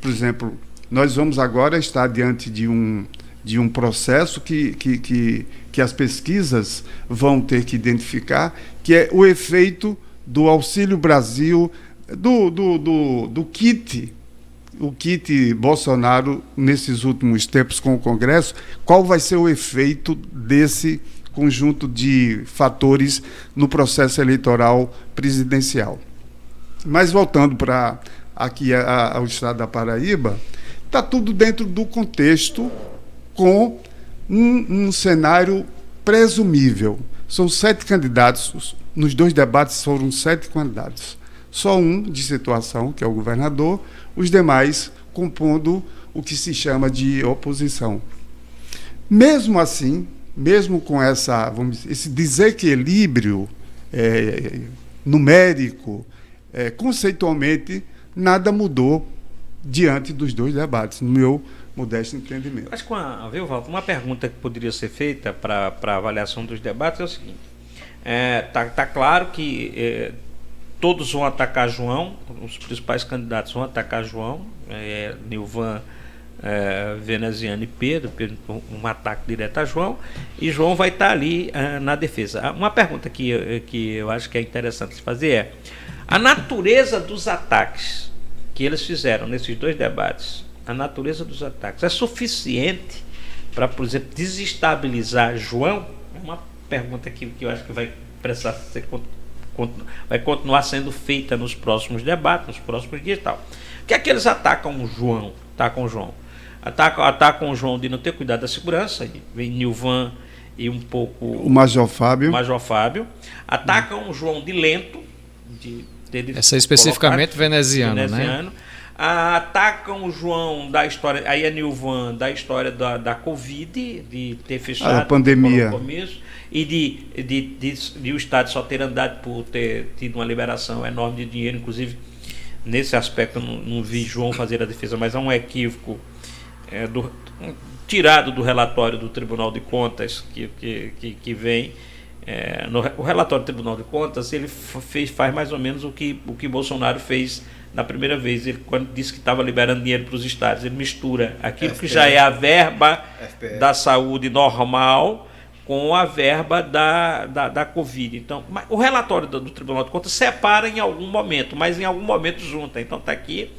por exemplo, nós vamos agora estar diante de um processo que as pesquisas vão ter que identificar, que é o efeito do Auxílio Brasil, do kit, o kit Bolsonaro nesses últimos tempos com o Congresso. Qual vai ser o efeito desse conjunto de fatores no processo eleitoral presidencial? Mas voltando para aqui ao estado da Paraíba, está tudo dentro do contexto com um cenário presumível. São 7 candidatos, nos 2 debates foram 7 candidatos. Só um de situação, que é o governador, os demais compondo o que se chama de oposição. Mesmo assim, mesmo com esse desequilíbrio numérico, conceitualmente, nada mudou diante dos 2 debates, no meu modesto entendimento. Acho que uma pergunta que poderia ser feita para a avaliação dos debates é o seguinte: tá claro que todos vão atacar João, os principais candidatos vão atacar João, Nilvan, Veneziano e Pedro, um ataque direto a João, e João vai estar ali na defesa. Uma pergunta que eu acho que é interessante se fazer é: a natureza dos ataques que eles fizeram nesses 2 debates, a natureza dos ataques é suficiente para, por exemplo, desestabilizar João? É uma pergunta que eu acho que vai precisar ser, vai continuar sendo feita nos próximos debates, nos próximos dias e tal. O que é que eles atacam João? Atacam o João de não ter cuidado da segurança, vem Nilvan e um pouco o Major Fábio. Atacam o João de lento, essa especificamente veneziano, né? Atacam o João da história, aí é Nilvan, da história da Covid, de ter fechado a pandemia, e de o Estado só ter andado por ter tido uma liberação enorme de dinheiro. Inclusive, nesse aspecto, eu não vi João fazer a defesa, mas há um equívoco tirado do relatório do Tribunal de Contas que vem. O relatório do Tribunal de Contas, ele faz mais ou menos o que Bolsonaro fez na primeira vez. Ele, quando disse que estava liberando dinheiro para os estados, ele mistura aquilo que já é a verba da saúde normal com a verba da Covid. Então, o relatório do Tribunal de Contas separa em algum momento, mas em algum momento junta. Então está aqui.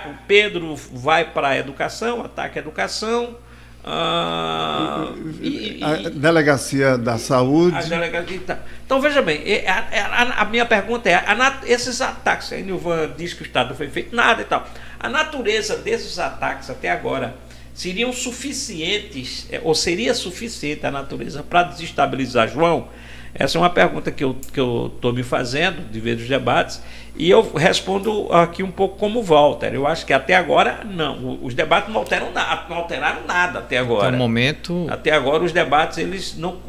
O Pedro vai para a educação, ataca a educação. A Delegacia da Saúde. Então, veja bem, a minha pergunta é, esses ataques, a Nilvan diz que o Estado não foi feito nada e tal, a natureza desses ataques até agora seriam suficientes, ou seria suficiente a natureza para desestabilizar João? Essa é uma pergunta que eu estou me fazendo de ver os debates, e eu respondo aqui um pouco como Walter. Eu acho que até agora não. Os debates não alteraram nada até agora. Até o momento. Até agora os debates, eles não.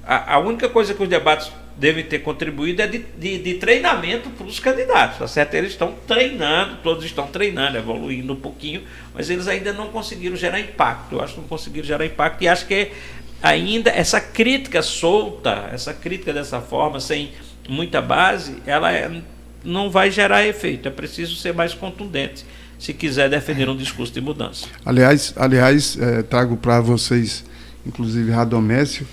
A única coisa que os debates devem ter contribuído é de treinamento para os candidatos, tá certo? Eles estão treinando, todos estão treinando, evoluindo um pouquinho, mas eles ainda não conseguiram gerar impacto. Eu acho que não conseguiram gerar impacto, e acho que ainda essa crítica solta, essa crítica dessa forma, sem muita base, ela não vai gerar efeito. É preciso ser mais contundente se quiser defender um discurso de mudança. Aliás, trago para vocês, inclusive Radomécio,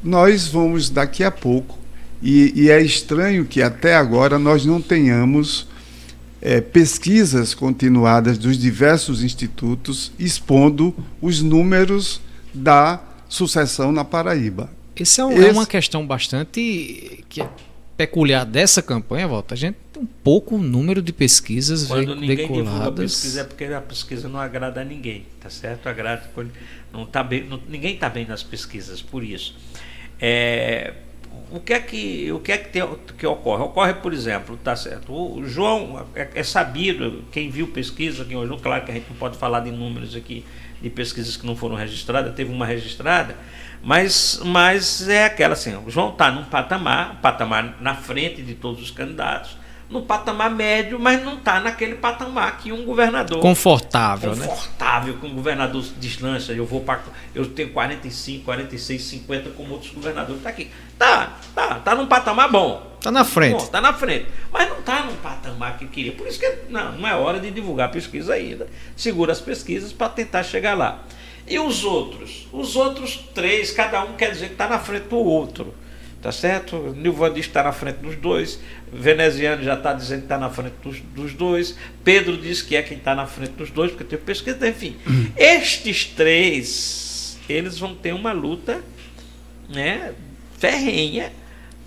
nós vamos daqui a pouco, e é estranho que até agora nós não tenhamos pesquisas continuadas dos diversos institutos expondo os números da sucessão na Paraíba. Essa é uma questão bastante peculiar dessa campanha, Walter. A gente tem um pouco número de pesquisas veiculadas. Quando ninguém divulga a pesquisa é porque a pesquisa não agrada a ninguém, tá certo? Ninguém está bem nas pesquisas, por isso. O que é que ocorre? Ocorre, por exemplo, tá certo? O João é sabido, quem viu pesquisa, quem olhou, claro que a gente não pode falar de números aqui de pesquisas que não foram registradas, teve uma registrada, mas é aquela assim, o João está num patamar na frente de todos os candidatos, no patamar médio, mas não está naquele patamar que um governador confortável, que um governador deslancha. Eu tenho 45, 46, 50 como outros governadores. Está aqui. Tá num patamar bom. Está na frente. Está na frente. Mas não está num patamar que queria. Por isso que não é hora de divulgar pesquisa ainda. Segura as pesquisas para tentar chegar lá. E os outros? Os outros três, cada um quer dizer que está na frente do outro. Tá certo? Nilvan diz que está na frente dos dois, Veneziano já está dizendo que está na frente dos dois, Pedro diz que é quem está na frente dos dois, porque tem pesquisa, enfim. Estes três, eles vão ter uma luta, né, ferrenha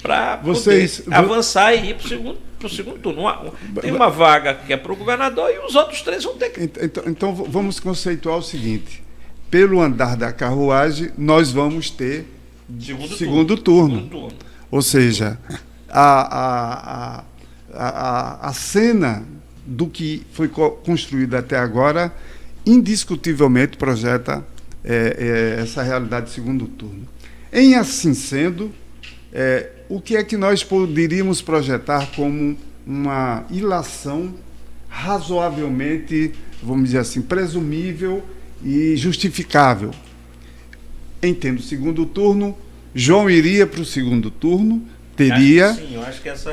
para poder avançar e ir para o segundo turno. Tem uma vaga que é para o governador e os outros três vão ter que... Então vamos conceituar o seguinte: pelo andar da carruagem, nós vamos ter segundo turno. Ou seja, a cena do que foi construído até agora indiscutivelmente projeta essa realidade de segundo turno. Em assim sendo, o que é que nós poderíamos projetar como uma ilação razoavelmente, vamos dizer assim, presumível e justificável? Entendo, segundo turno, João iria para o segundo turno, teria eu acho que essa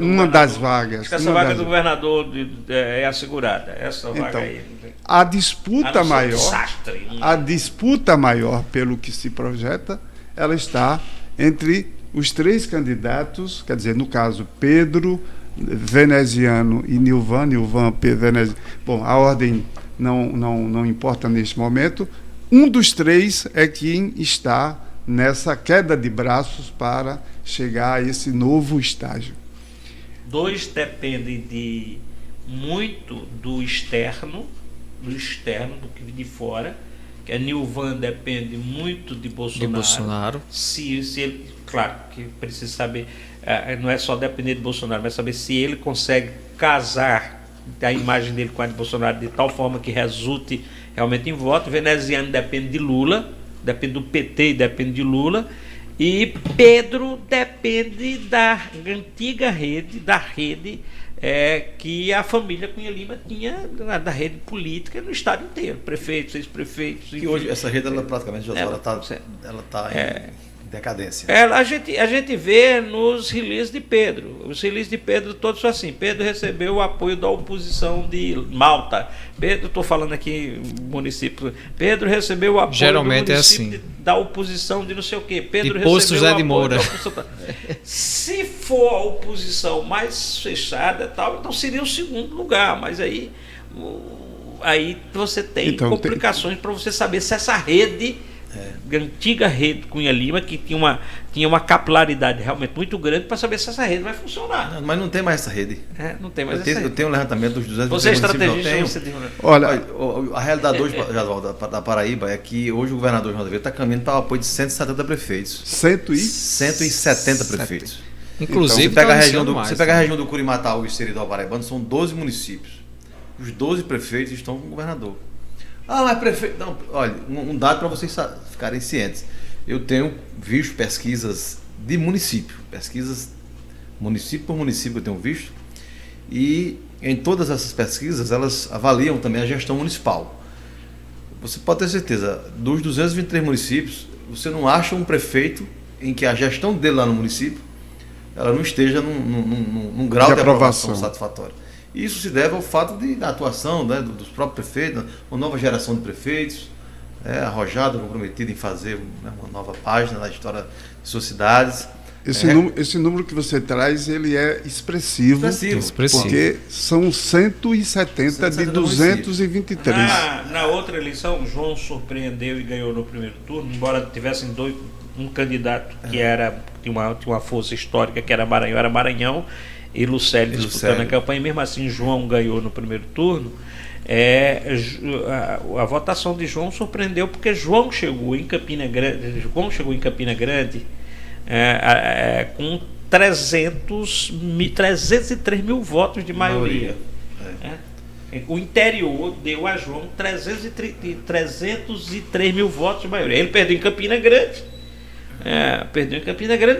uma das vagas. Acho que essa vaga do governador é assegurada. Essa vaga aí. A disputa maior, pelo que se projeta, ela está entre os três candidatos, quer dizer, no caso, Pedro, Veneziano e Nilvan, Pedro, Veneziano. Bom, a ordem não importa neste momento. Um dos três é quem está nessa queda de braços para chegar a esse novo estágio. 2 dependem muito do externo, do que vem de fora, que a Nilvan depende muito de Bolsonaro. Se ele, claro, que precisa saber, não é só depender de Bolsonaro, mas saber se ele consegue casar a imagem dele com a de Bolsonaro de tal forma que resulte realmente em voto. Veneziano depende de Lula, depende do PT e depende de Lula. E Pedro depende da antiga rede, que a família Cunha Lima tinha, da rede política no estado inteiro, prefeitos, ex-prefeitos. E hoje essa rede, ela praticamente já está em decadência. A gente vê nos releases de Pedro. Os releases de Pedro todos são assim. Pedro recebeu o apoio da oposição de Malta. Estou falando aqui município. Pedro recebeu o apoio geralmente do município é assim. Da oposição de não sei o quê. Pedro de Posto recebeu José de Moura. Se for a oposição mais fechada, então seria o segundo lugar. Mas aí você tem complicações para você saber se essa rede... A antiga rede Cunha Lima, que tinha uma capilaridade realmente muito grande para saber se essa rede vai funcionar. Mas não tem mais essa rede. Não tem mais essa rede. Eu tenho um levantamento dos 200 Você é estrategista? Olha, a realidade hoje, da Paraíba, é que hoje o governador João Azevedo está caminhando para o apoio de 170 prefeitos. 170 prefeitos. Inclusive, então, você pega a região do Curimatau e Seridó Paraibano, são 12 municípios. Os 12 prefeitos estão com o governador. Mas prefeito... Não, olha, um dado para vocês ficarem cientes. Eu tenho visto pesquisas de município por município eu tenho visto, e em todas essas pesquisas elas avaliam também a gestão municipal. Você pode ter certeza, dos 223 municípios, você não acha um prefeito em que a gestão dele lá no município ela não esteja num grau de aprovação satisfatório. Isso se deve ao fato da atuação, né, dos próprios prefeitos, uma nova geração de prefeitos, arrojado, comprometido em fazer uma nova página na história de suas cidades. Esse número que você traz, ele é expressivo. Porque são 170 de 223. Na outra eleição, João surpreendeu e ganhou no primeiro turno, embora tivessem um candidato que tinha uma força histórica, que era Maranhão, e Lucélio disputando a campanha. Mesmo assim, João ganhou no primeiro turno. A votação de João surpreendeu porque João chegou em Campina Grande com 303 mil votos de maioria. O interior deu a João 303 mil votos de maioria. Ele perdeu em Campina Grande,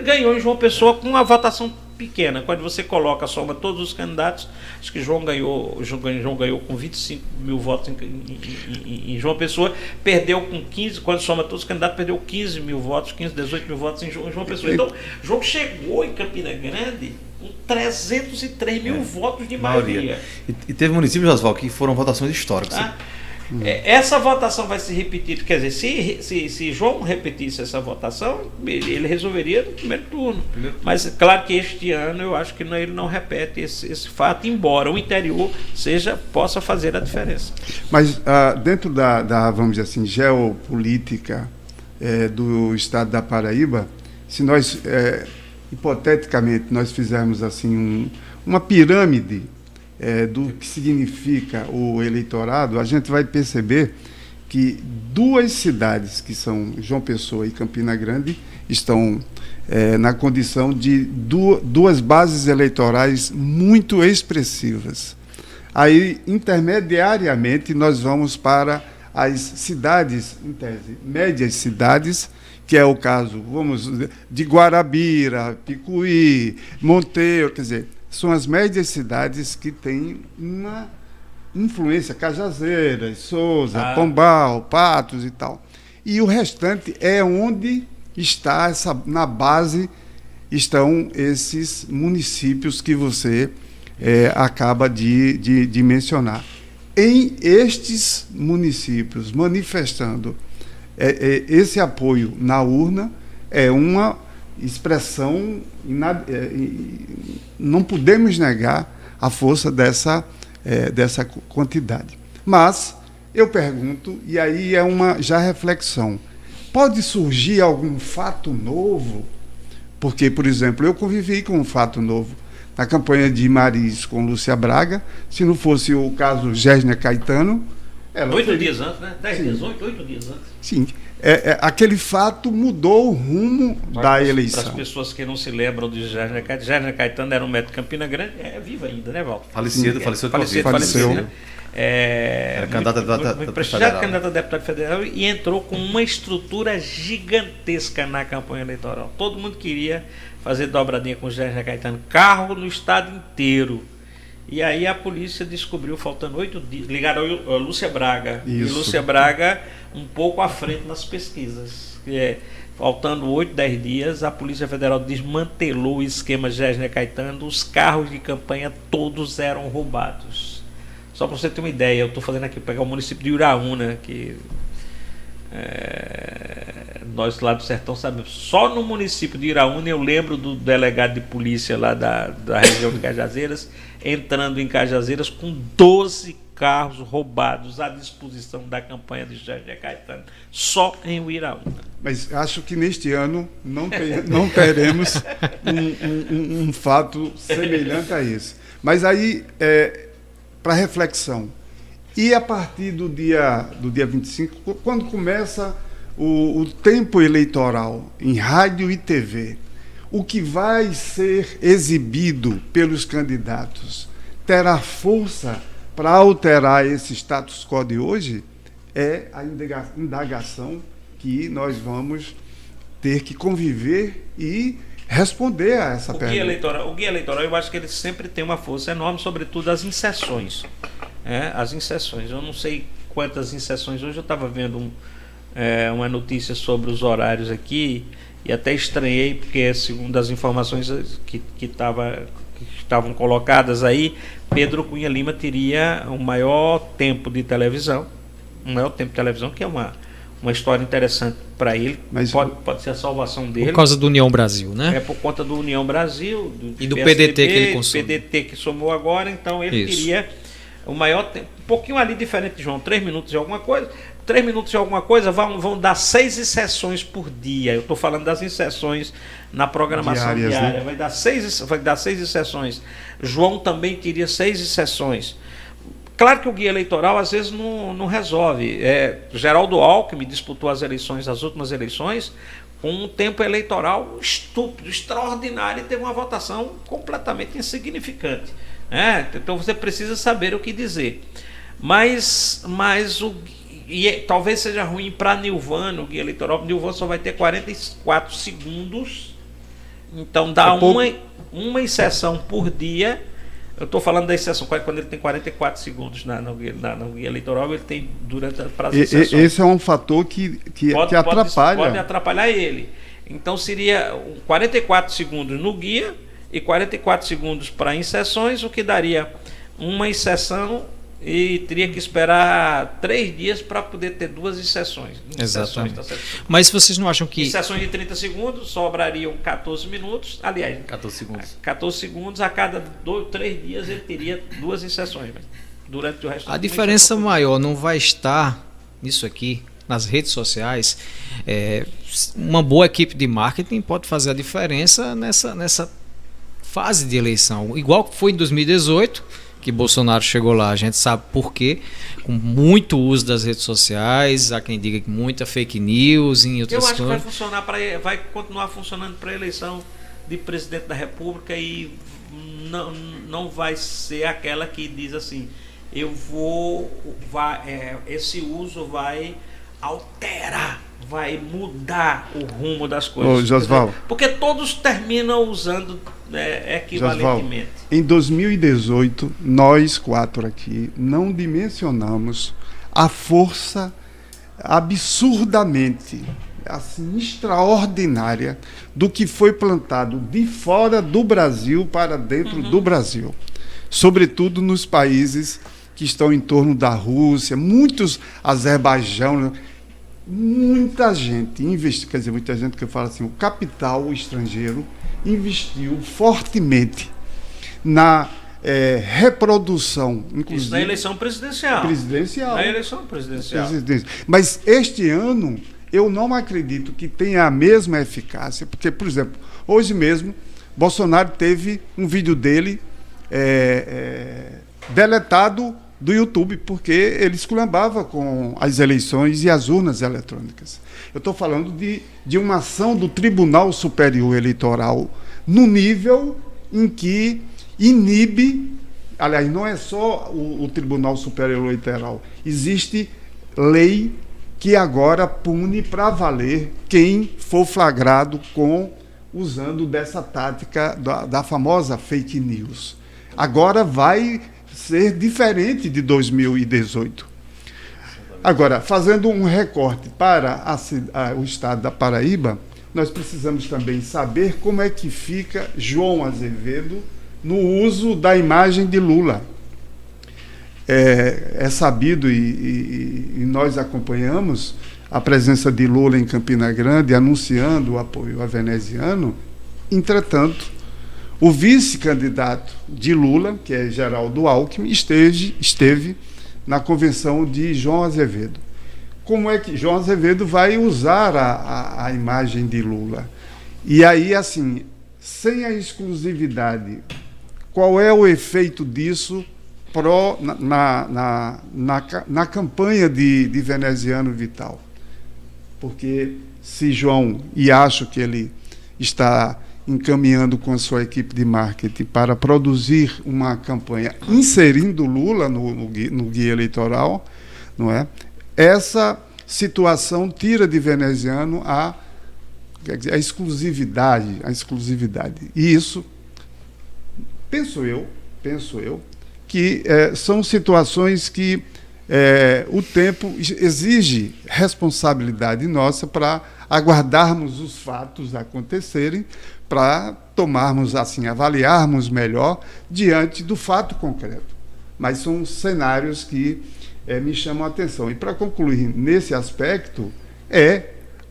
ganhou em João Pessoa com uma votação pequena. Quando você soma todos os candidatos, acho que João ganhou com 25 mil votos em João Pessoa, perdeu com 15, quando soma todos os candidatos, perdeu 18 mil votos em João Pessoa. Então, João chegou em Campina Grande com 303 mil votos de maioria. E teve municípios, Oswaldo, que foram votações históricas. Essa votação vai se repetir, quer dizer, se João repetisse essa votação, ele resolveria no primeiro turno. Mas claro que este ano eu acho que ele não repete esse fato, embora o interior possa fazer a diferença. Mas dentro da, vamos dizer assim, geopolítica do estado da Paraíba, se nós, hipoteticamente, nós fizermos assim uma pirâmide do que significa o eleitorado, a gente vai perceber que 2 cidades, que são João Pessoa e Campina Grande, estão na condição de 2 bases eleitorais muito expressivas. Aí, intermediariamente, nós vamos para as cidades, em tese, médias cidades, que é o caso, de Guarabira, Picuí, Monteiro, quer dizer, são as médias cidades que têm uma influência, Cajazeiras, Souza, Pombal, Patos e tal. E o restante é onde está na base estão esses municípios que você acaba de mencionar. Em estes municípios, manifestando esse apoio na urna, é uma expressão, não podemos negar a força dessa quantidade. Mas eu pergunto, e aí é uma já reflexão, pode surgir algum fato novo? Porque, por exemplo, eu convivi com um fato novo na campanha de Mariz com Lúcia Braga. Se não fosse o caso Gésner Caetano... 8 dias antes, né? 10 dias, 8 dias antes. Sim. Aquele fato mudou o rumo da eleição. Para as pessoas que não se lembram de Gésner Caetano, era um médico de Campina Grande, é vivo ainda, né, Walter? Faleceu de Covid. Faleceu. Né? Era candidato a deputado prestigiado candidato a deputado federal e entrou com uma estrutura gigantesca na campanha eleitoral. Todo mundo queria fazer dobradinha com o Gésner Caetano, carro no estado inteiro. E aí a polícia descobriu, faltando 8 dias, ligaram a Lúcia Braga. Isso. E Lúcia Braga um pouco à frente nas pesquisas. Faltando 8, 10 dias, a Polícia Federal desmantelou o esquema Gésner Caetano, os carros de campanha todos eram roubados. Só para você ter uma ideia, eu estou fazendo aqui, pegar o município de Uraúna, que nós lá do Sertão sabemos. Só no município de Iraúna eu lembro do delegado de polícia lá da região de Cajazeiras, entrando em Cajazeiras com 12 carros roubados à disposição da campanha de Gésner Caetano, só em Uiraúna. Mas acho que neste ano não teremos um fato semelhante a esse. Mas aí, para reflexão, e a partir do dia 25, quando começa o tempo eleitoral em rádio e TV, o que vai ser exibido pelos candidatos terá força para alterar esse status quo de hoje? É a indagação que nós vamos ter que conviver e responder a essa pergunta. O guia eleitoral, eu acho que ele sempre tem uma força enorme, sobretudo as inserções. As inserções. Eu não sei quantas inserções. Hoje eu estava vendo uma notícia sobre os horários aqui e até estranhei, porque segundo as informações que estavam colocadas aí, Pedro Cunha Lima teria o maior tempo de televisão, que é uma história interessante para ele. Mas pode ser a salvação dele. Por causa do União Brasil, né? Por conta do União Brasil. E do PDT que ele consome. PDT que somou agora, então ele teria o maior tempo. Um pouquinho ali diferente de João, 3 minutos de alguma coisa. 3 minutos de alguma coisa vão dar 6 inserções por dia. Eu estou falando das inserções na programação diária. Né? Vai dar 6 inserções. João também teria 6 inserções. Claro que o guia eleitoral às vezes não resolve. Geraldo Alckmin disputou as últimas eleições, com um tempo eleitoral estúpido, extraordinário, e teve uma votação completamente insignificante. Então você precisa saber o que dizer. Mas talvez seja ruim para Nilvano, o guia eleitoral. Nilvano só vai ter 44 segundos. Então dá uma inserção por dia. Eu estou falando da inserção, quando ele tem 44 segundos no guia eleitoral, ele tem durante as inserções. Esse é um fator que atrapalha. Pode atrapalhar ele. Então seria 44 segundos no guia e 44 segundos para inserções, o que daria uma inserção e teria que esperar 3 dias para poder ter 2 inserções. Exatamente. Mas vocês não acham que... Inserções de 30 segundos, sobrariam 14 minutos. Aliás, 14 segundos a cada 3 dias ele teria 2 inserções. Durante o resto a diferença maior não vai estar nisso aqui, nas redes sociais. Uma boa equipe de marketing pode fazer a diferença nessa fase de eleição. Igual que foi em 2018... que Bolsonaro chegou lá, a gente sabe por quê, com muito uso das redes sociais, há quem diga que muita fake news em outras coisas. Eu acho que vai continuar funcionando para a eleição de presidente da República e não vai ser aquela que diz assim, esse uso vai alterar, vai mudar o rumo das coisas. Josval, porque todos terminam usando equivalentemente. Josval, em 2018, nós 4 aqui não dimensionamos a força absurdamente, assim, extraordinária do que foi plantado de fora do Brasil para dentro do Brasil. Sobretudo nos países que estão em torno da Rússia, muitos, Azerbaijão, muita gente investiu, quer dizer, muita gente que eu falo assim, o capital estrangeiro investiu fortemente na reprodução, inclusive. Isso na eleição presidencial. Presidencial. Na eleição presidencial. Mas este ano, eu não acredito que tenha a mesma eficácia, porque, por exemplo, hoje mesmo, Bolsonaro teve um vídeo dele deletado do YouTube, porque ele esculhambava com as eleições e as urnas eletrônicas. Eu estou falando de uma ação do Tribunal Superior Eleitoral no nível em que inibe, aliás, não é só o Tribunal Superior Eleitoral, existe lei que agora pune para valer quem for flagrado usando dessa tática da famosa fake news. Agora vai ser diferente de 2018. Agora, fazendo um recorte para o estado da Paraíba, nós precisamos também saber como é que fica João Azevedo no uso da imagem de Lula. É sabido e nós acompanhamos a presença de Lula em Campina Grande, anunciando o apoio a veneziano. Entretanto, o vice-candidato de Lula, que é Geraldo Alckmin, esteve na convenção de João Azevedo. Como é que João Azevedo vai usar a imagem de Lula? E aí, assim, sem a exclusividade, qual é o efeito disso na campanha de veneziano Vital? Porque se João, e acho que ele está encaminhando com a sua equipe de marketing para produzir uma campanha inserindo Lula no guia eleitoral, não é? Essa situação tira de veneziano a exclusividade. E isso, penso eu, que são situações que o tempo exige responsabilidade nossa para aguardarmos os fatos acontecerem, para tomarmos, assim, avaliarmos melhor diante do fato concreto. Mas são cenários que me chamam a atenção. E para concluir nesse aspecto,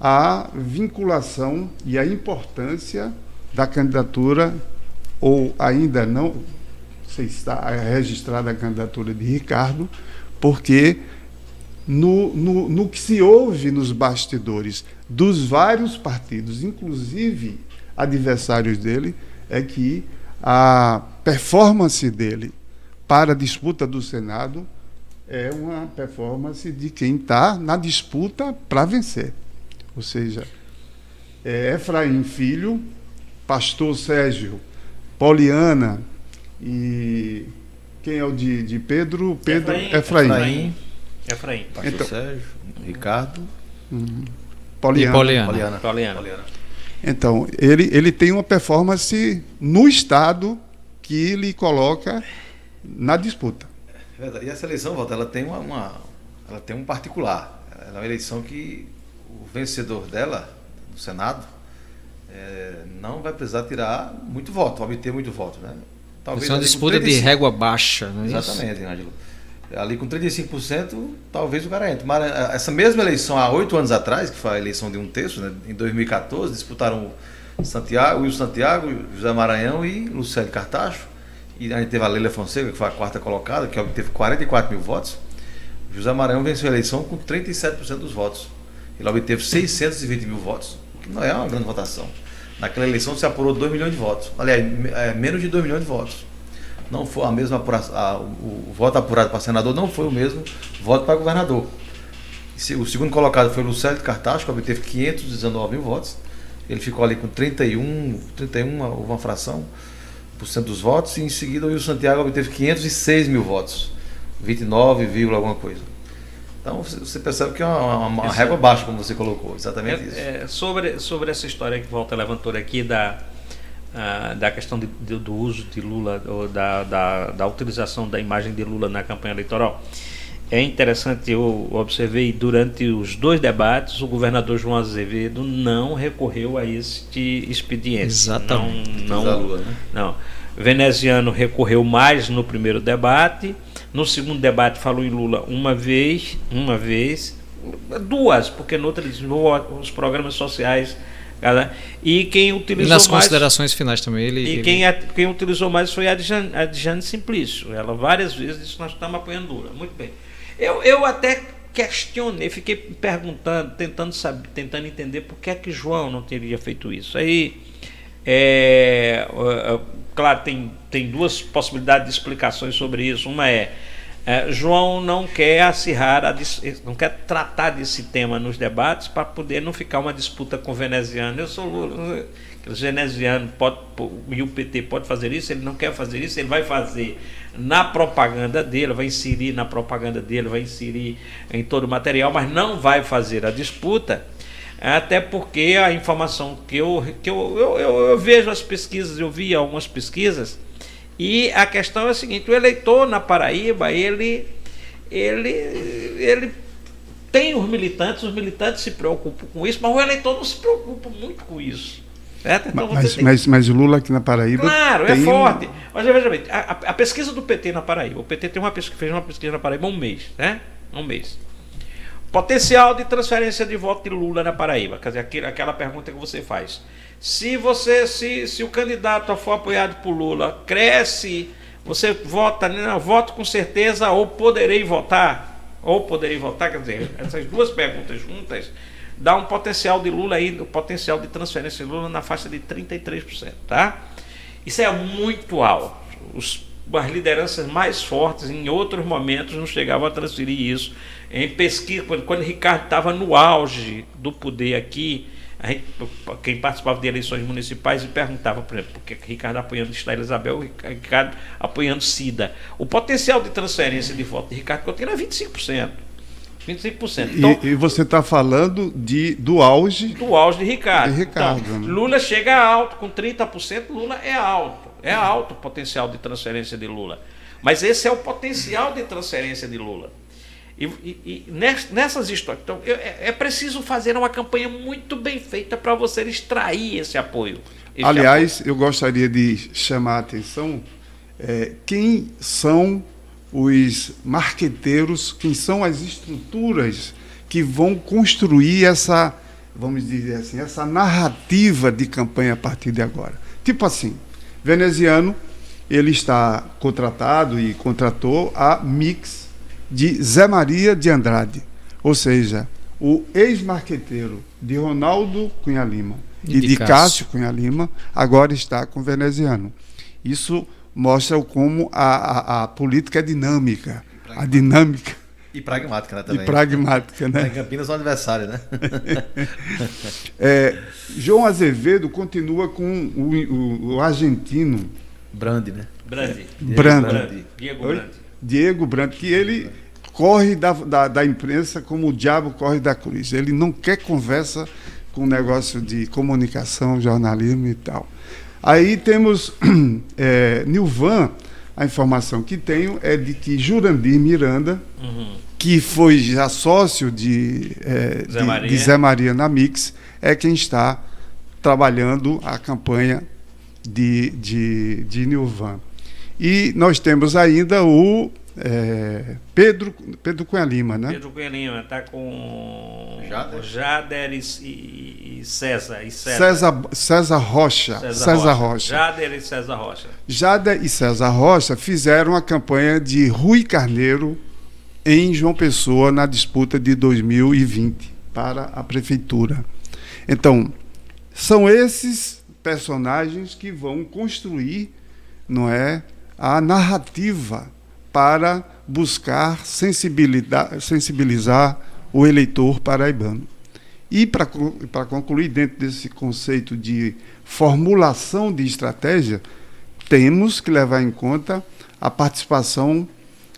a vinculação e a importância da candidatura, ou ainda não sei se está registrada a candidatura de Ricardo, porque no que se ouve nos bastidores dos vários partidos, inclusive adversários dele, é que a performance dele para a disputa do Senado é uma performance de quem está na disputa para vencer. Ou seja, Efraim Filho, Pastor Sérgio, Poliana e quem é o de Pedro? Efraim. Pastor então, Sérgio, Ricardo, Poliana. Então, ele tem uma performance no estado que lhe coloca na disputa. E essa eleição, Walter, ela tem ela tem um particular. Ela é uma eleição que o vencedor dela, do Senado, não vai precisar tirar muito voto, obter muito voto, né? Talvez é uma disputa de régua baixa, não é isso? Exatamente, Ângelo. Ali com 35%, talvez o cara entre. Mas essa mesma eleição, há 8 anos atrás, que foi a eleição de 1/3, né? Em 2014, disputaram Will Santiago, José Maranhão e Lucélio Cartacho. E a gente teve a Leila Fonseca, que foi a 4ª colocada, que obteve 44 mil votos. José Maranhão venceu a eleição com 37% dos votos. Ele obteve 620 mil votos, o que não é uma grande votação. Naquela eleição se apurou 2 milhões de votos. Aliás, menos de 2 milhões de votos. Não foi a mesma o voto apurado para senador não foi o mesmo voto para governador. O segundo colocado foi Lucélio Cartacho, que obteve 519 mil votos. Ele ficou ali com 31, uma fração por cento dos votos. E em seguida o Will Santiago obteve 506 mil votos. 29, alguma coisa. Então você percebe que é uma régua baixa, como você colocou. Exatamente isso. Sobre essa história que Walter levantou aqui da questão do uso de Lula, ou da utilização da imagem de Lula na campanha eleitoral, é interessante, eu observei durante os 2 debates, o governador João Azevedo não recorreu a este expediente. Exatamente. Não. Veneziano recorreu mais no primeiro debate. No segundo debate falou em Lula uma vez, 2, porque no outro os programas sociais E quem utilizou nas mais, considerações finais também. Quem utilizou mais foi a Jane Simplício. Ela várias vezes disse: nós estamos apoiando Lula. Muito bem. Eu até questionei, fiquei perguntando, tentando entender por que é que João não teria feito isso. Aí, claro, tem duas possibilidades de explicações sobre isso. Uma João não quer acirrar, não quer tratar desse tema nos debates para poder não ficar uma disputa com o veneziano. Eu sou Lula, o veneziano e o PT pode fazer isso, ele não quer fazer isso, ele vai fazer na propaganda dele, vai inserir na propaganda dele, vai inserir em todo o material, mas não vai fazer a disputa, até porque a informação que eu vejo as pesquisas, eu vi algumas pesquisas, e a questão é a seguinte: o eleitor na Paraíba, ele tem os militantes se preocupam com isso, mas o eleitor não se preocupa muito com isso. Certo? Então mas o Lula aqui na Paraíba. Claro, é forte. Mas veja bem, a pesquisa do PT na Paraíba, o PT fez uma pesquisa na Paraíba há um mês, né? Um mês. Potencial de transferência de voto de Lula na Paraíba. Quer dizer, aquela pergunta que você faz. Se o candidato for apoiado por Lula cresce, você vota, não, voto com certeza ou poderei votar? Ou poderei votar, quer dizer, essas duas perguntas juntas dá um potencial de Lula aí, o potencial de transferência de Lula na faixa de 33%, tá? Isso é muito alto. As lideranças mais fortes em outros momentos não chegavam a transferir isso. Em pesquisa, quando Ricardo estava no auge do poder aqui, quem participava de eleições municipais e perguntava, por exemplo, por que Ricardo apoiando Estela Isabel, Ricardo apoiando Cida. O potencial de transferência de voto de Ricardo Coutinho era 25%. 25%. Então, e você está falando do auge. Do auge de Ricardo. Então, né? Lula chega alto, com 30%, Lula é alto. É alto o potencial de transferência de Lula. Mas esse é o potencial de transferência de Lula. E nessas histórias, então, é preciso fazer uma campanha muito bem feita para você extrair esse apoio. Aliás, eu gostaria de chamar a atenção quem são os marqueteiros, quem são as estruturas que vão construir essa, vamos dizer assim, essa narrativa de campanha a partir de agora. Tipo assim, veneziano, ele está contratado e contratou a mix de Zé Maria de Andrade, ou seja, o ex-marqueteiro de Ronaldo Cunha Lima e de Cássio Cunha Lima agora está com o veneziano. Isso mostra como a política é dinâmica. A dinâmica. E pragmática, né? Também. E pragmática, né? Em Campinas é um adversário, né? João Azevedo continua com o argentino. Brandi, né? Diego Brandi, que ele corre da imprensa como o diabo corre da cruz. Ele não quer conversa com negócio de comunicação, jornalismo e tal. Aí temos Nilvan, a informação que tenho é de que Jurandir Miranda, que foi já sócio de Zé Maria na Mix, é quem está trabalhando a campanha de Nilvan. E nós temos ainda o Pedro Cunha Lima, né? Pedro Cunha Lima está com Jader e César. César Rocha. Jader e César Rocha. Jader e César Rocha fizeram a campanha de Rui Carneiro em João Pessoa na disputa de 2020 para a prefeitura. Então, são esses personagens que vão construir, não é, a narrativa para buscar sensibilizar o eleitor paraibano. E para concluir, dentro desse conceito de formulação de estratégia, temos que levar em conta a participação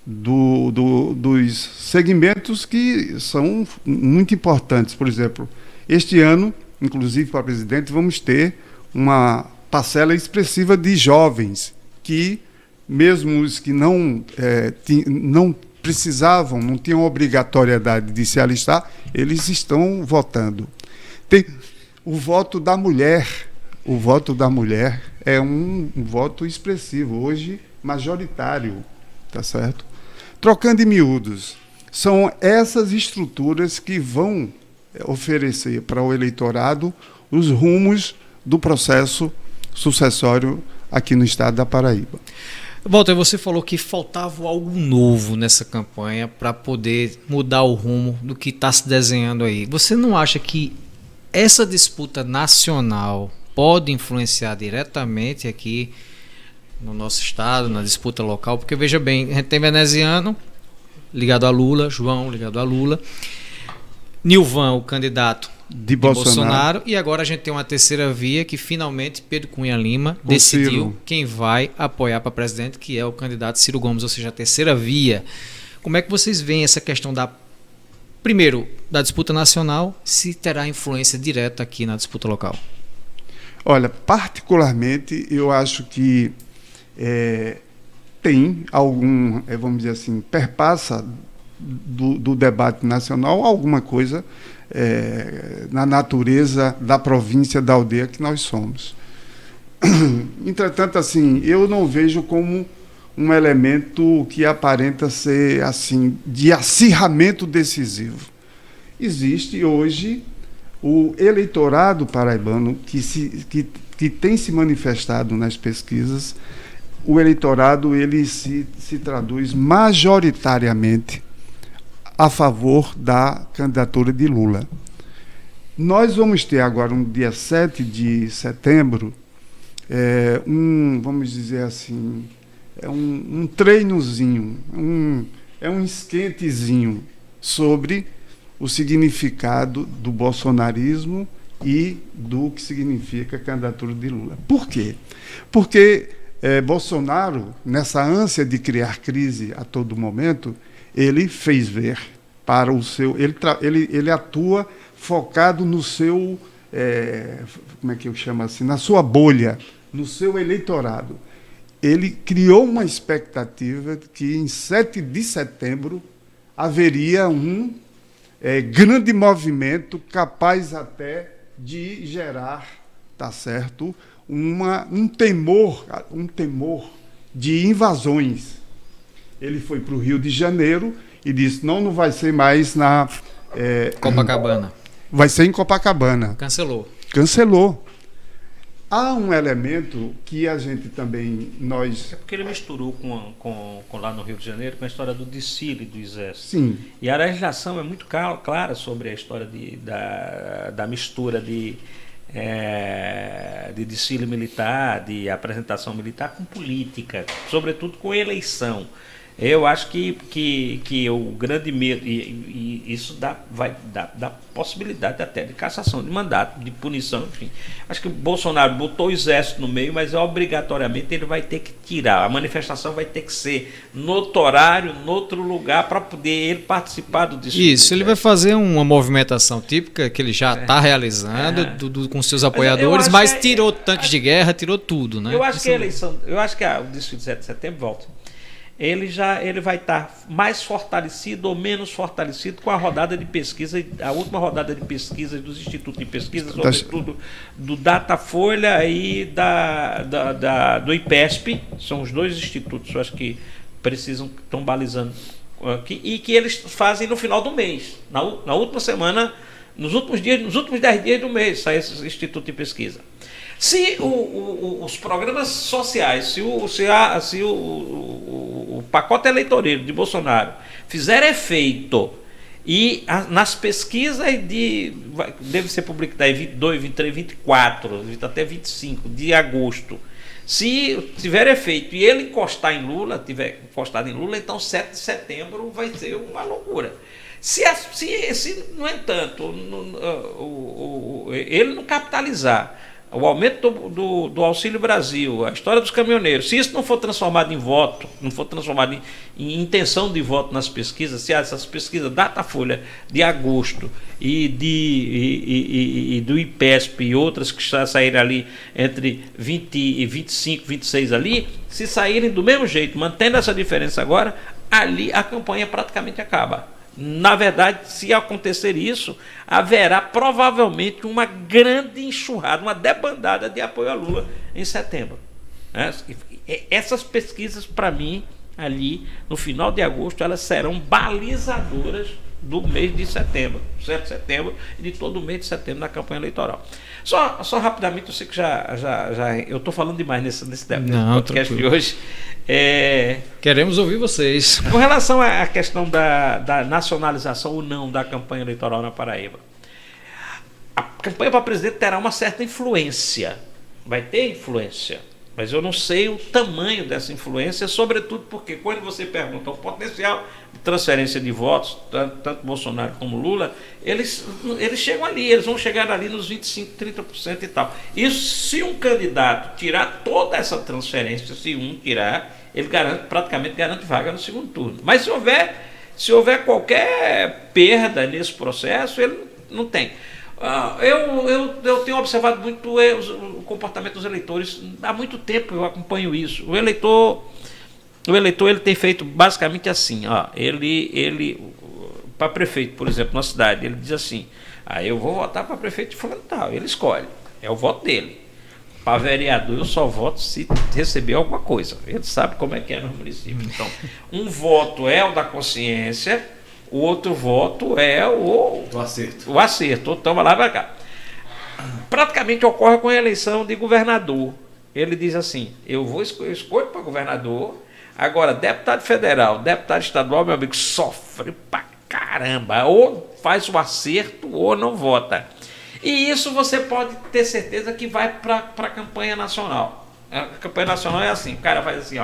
dos segmentos que são muito importantes. Por exemplo, este ano, inclusive para presidente, vamos ter uma parcela expressiva de jovens que, mesmo os que não precisavam, não tinham obrigatoriedade de se alistar, eles estão votando. Tem o voto da mulher. O voto da mulher é um voto expressivo, hoje majoritário, tá certo? Trocando em miúdos, são essas estruturas que vão oferecer para o eleitorado os rumos do processo sucessório aqui no estado da Paraíba. Walter, você falou que faltava algo novo nessa campanha para poder mudar o rumo do que está se desenhando aí. Você não acha que essa disputa nacional pode influenciar diretamente aqui no nosso estado, na disputa local? Porque veja bem, a gente tem veneziano ligado a Lula, João ligado a Lula, Nilvan, o candidato de Bolsonaro, e agora a gente tem uma terceira via que finalmente Pedro Cunha Lima decidiu Ciro. quem vai apoiar para presidente, que é o candidato Ciro Gomes, ou seja, a terceira via. Como é que vocês veem essa questão primeiro, da disputa nacional, se terá influência direta aqui na disputa local? Olha, particularmente, eu acho que tem algum, vamos dizer assim, perpassa do debate nacional alguma coisa na natureza da província, da aldeia que nós somos. Entretanto, assim, eu não vejo como um elemento que aparenta ser assim de acirramento decisivo. Existe hoje o eleitorado paraibano que tem se manifestado nas pesquisas. O eleitorado ele se traduz majoritariamente a favor da candidatura de Lula. Nós vamos ter agora, no dia 7 de setembro, vamos dizer assim, um treinozinho, um esquentezinho sobre o significado do bolsonarismo e do que significa a candidatura de Lula. Por quê? Porque Bolsonaro, nessa ânsia de criar crise a todo momento, ele fez ver para o seu... Ele atua focado no seu... como é que eu chamo assim? Na sua bolha, no seu eleitorado. Ele criou uma expectativa de que em 7 de setembro haveria um grande movimento capaz até de gerar, tá certo, um temor de invasões. Ele foi para o Rio de Janeiro e disse, não vai ser mais na... Copacabana. Vai ser em Copacabana. Cancelou. Há um elemento que a gente também, É porque ele misturou com lá no Rio de Janeiro com a história do desfile do Exército. Sim. E a legislação é muito clara sobre a história da mistura de desfile militar, de apresentação militar com política, sobretudo com eleição. Eu acho que o grande medo, e isso vai dar possibilidade até de cassação de mandato, de punição, enfim. Acho que o Bolsonaro botou o exército no meio, mas obrigatoriamente ele vai ter que tirar. A manifestação vai ter que ser no horário, em outro lugar, para poder ele participar do desfile. Isso, ele vai fazer uma movimentação típica que ele já está realizando com seus apoiadores, mas tirou tanques de guerra, tirou tudo, né? Eu acho que o desfile de 7 de setembro volta. Ele vai estar mais fortalecido ou menos fortalecido com a rodada de pesquisa, a última rodada de pesquisa dos institutos de pesquisa, sobretudo do Datafolha e do IPESP, são os dois institutos, eu acho que estão balizando aqui, e que eles fazem no final do mês, na última semana, nos últimos 10 dias do mês, sai esse instituto de pesquisa. Se os programas sociais, se o pacote eleitoreiro de Bolsonaro fizer efeito e nas pesquisas deve ser publicado em 22, 23, 24, até 25 de agosto, se tiver efeito e ele tiver encostado em Lula, então 7 de setembro vai ser uma loucura. Se no entanto, ele não capitalizar o aumento do Auxílio Brasil, a história dos caminhoneiros, se isso não for transformado em voto, não for transformado em intenção de voto nas pesquisas, se essas pesquisas Datafolha de agosto e do IPESP e outras que saírem ali entre 20 e 25, 26 ali, se saírem do mesmo jeito, mantendo essa diferença agora, ali a campanha praticamente acaba. Na verdade, se acontecer isso, haverá provavelmente uma grande enxurrada, uma debandada de apoio a Lula em setembro. Essas pesquisas, para mim, ali no final de agosto, elas serão balizadoras do mês de setembro, 7 de setembro e de todo o mês de setembro na campanha eleitoral. Só rapidamente, eu sei que eu estou falando demais nesse podcast de hoje. Queremos ouvir vocês. Com relação à questão da nacionalização ou não da campanha eleitoral na Paraíba, a campanha para presidente terá uma certa influência, vai ter influência, mas eu não sei o tamanho dessa influência, sobretudo porque quando você pergunta o potencial de transferência de votos, tanto Bolsonaro como Lula, eles chegam ali, eles vão chegar ali nos 25%, 30% e tal. Isso, se um candidato tirar toda essa transferência, se um tirar, ele praticamente garante vaga no segundo turno. Mas se houver qualquer perda nesse processo, ele não tem. Eu tenho observado muito o comportamento dos eleitores. Há muito tempo eu acompanho isso. O eleitor ele tem feito basicamente assim. Ele para prefeito, por exemplo, na cidade, ele diz assim: eu vou votar para prefeito de fulano tal. Ele escolhe. É o voto dele. Para vereador, eu só voto se receber alguma coisa. Ele sabe como é que é no município. Então, um voto é o da consciência, o outro voto é o acerto. O acerto. Então, vai lá para cá. Praticamente ocorre com a eleição de governador. Ele diz assim: eu escolho para governador, agora deputado federal, deputado estadual, meu amigo, sofre pra caramba. Ou faz o acerto ou não vota. E isso você pode ter certeza que vai para a campanha nacional. A campanha nacional é assim: o cara faz assim,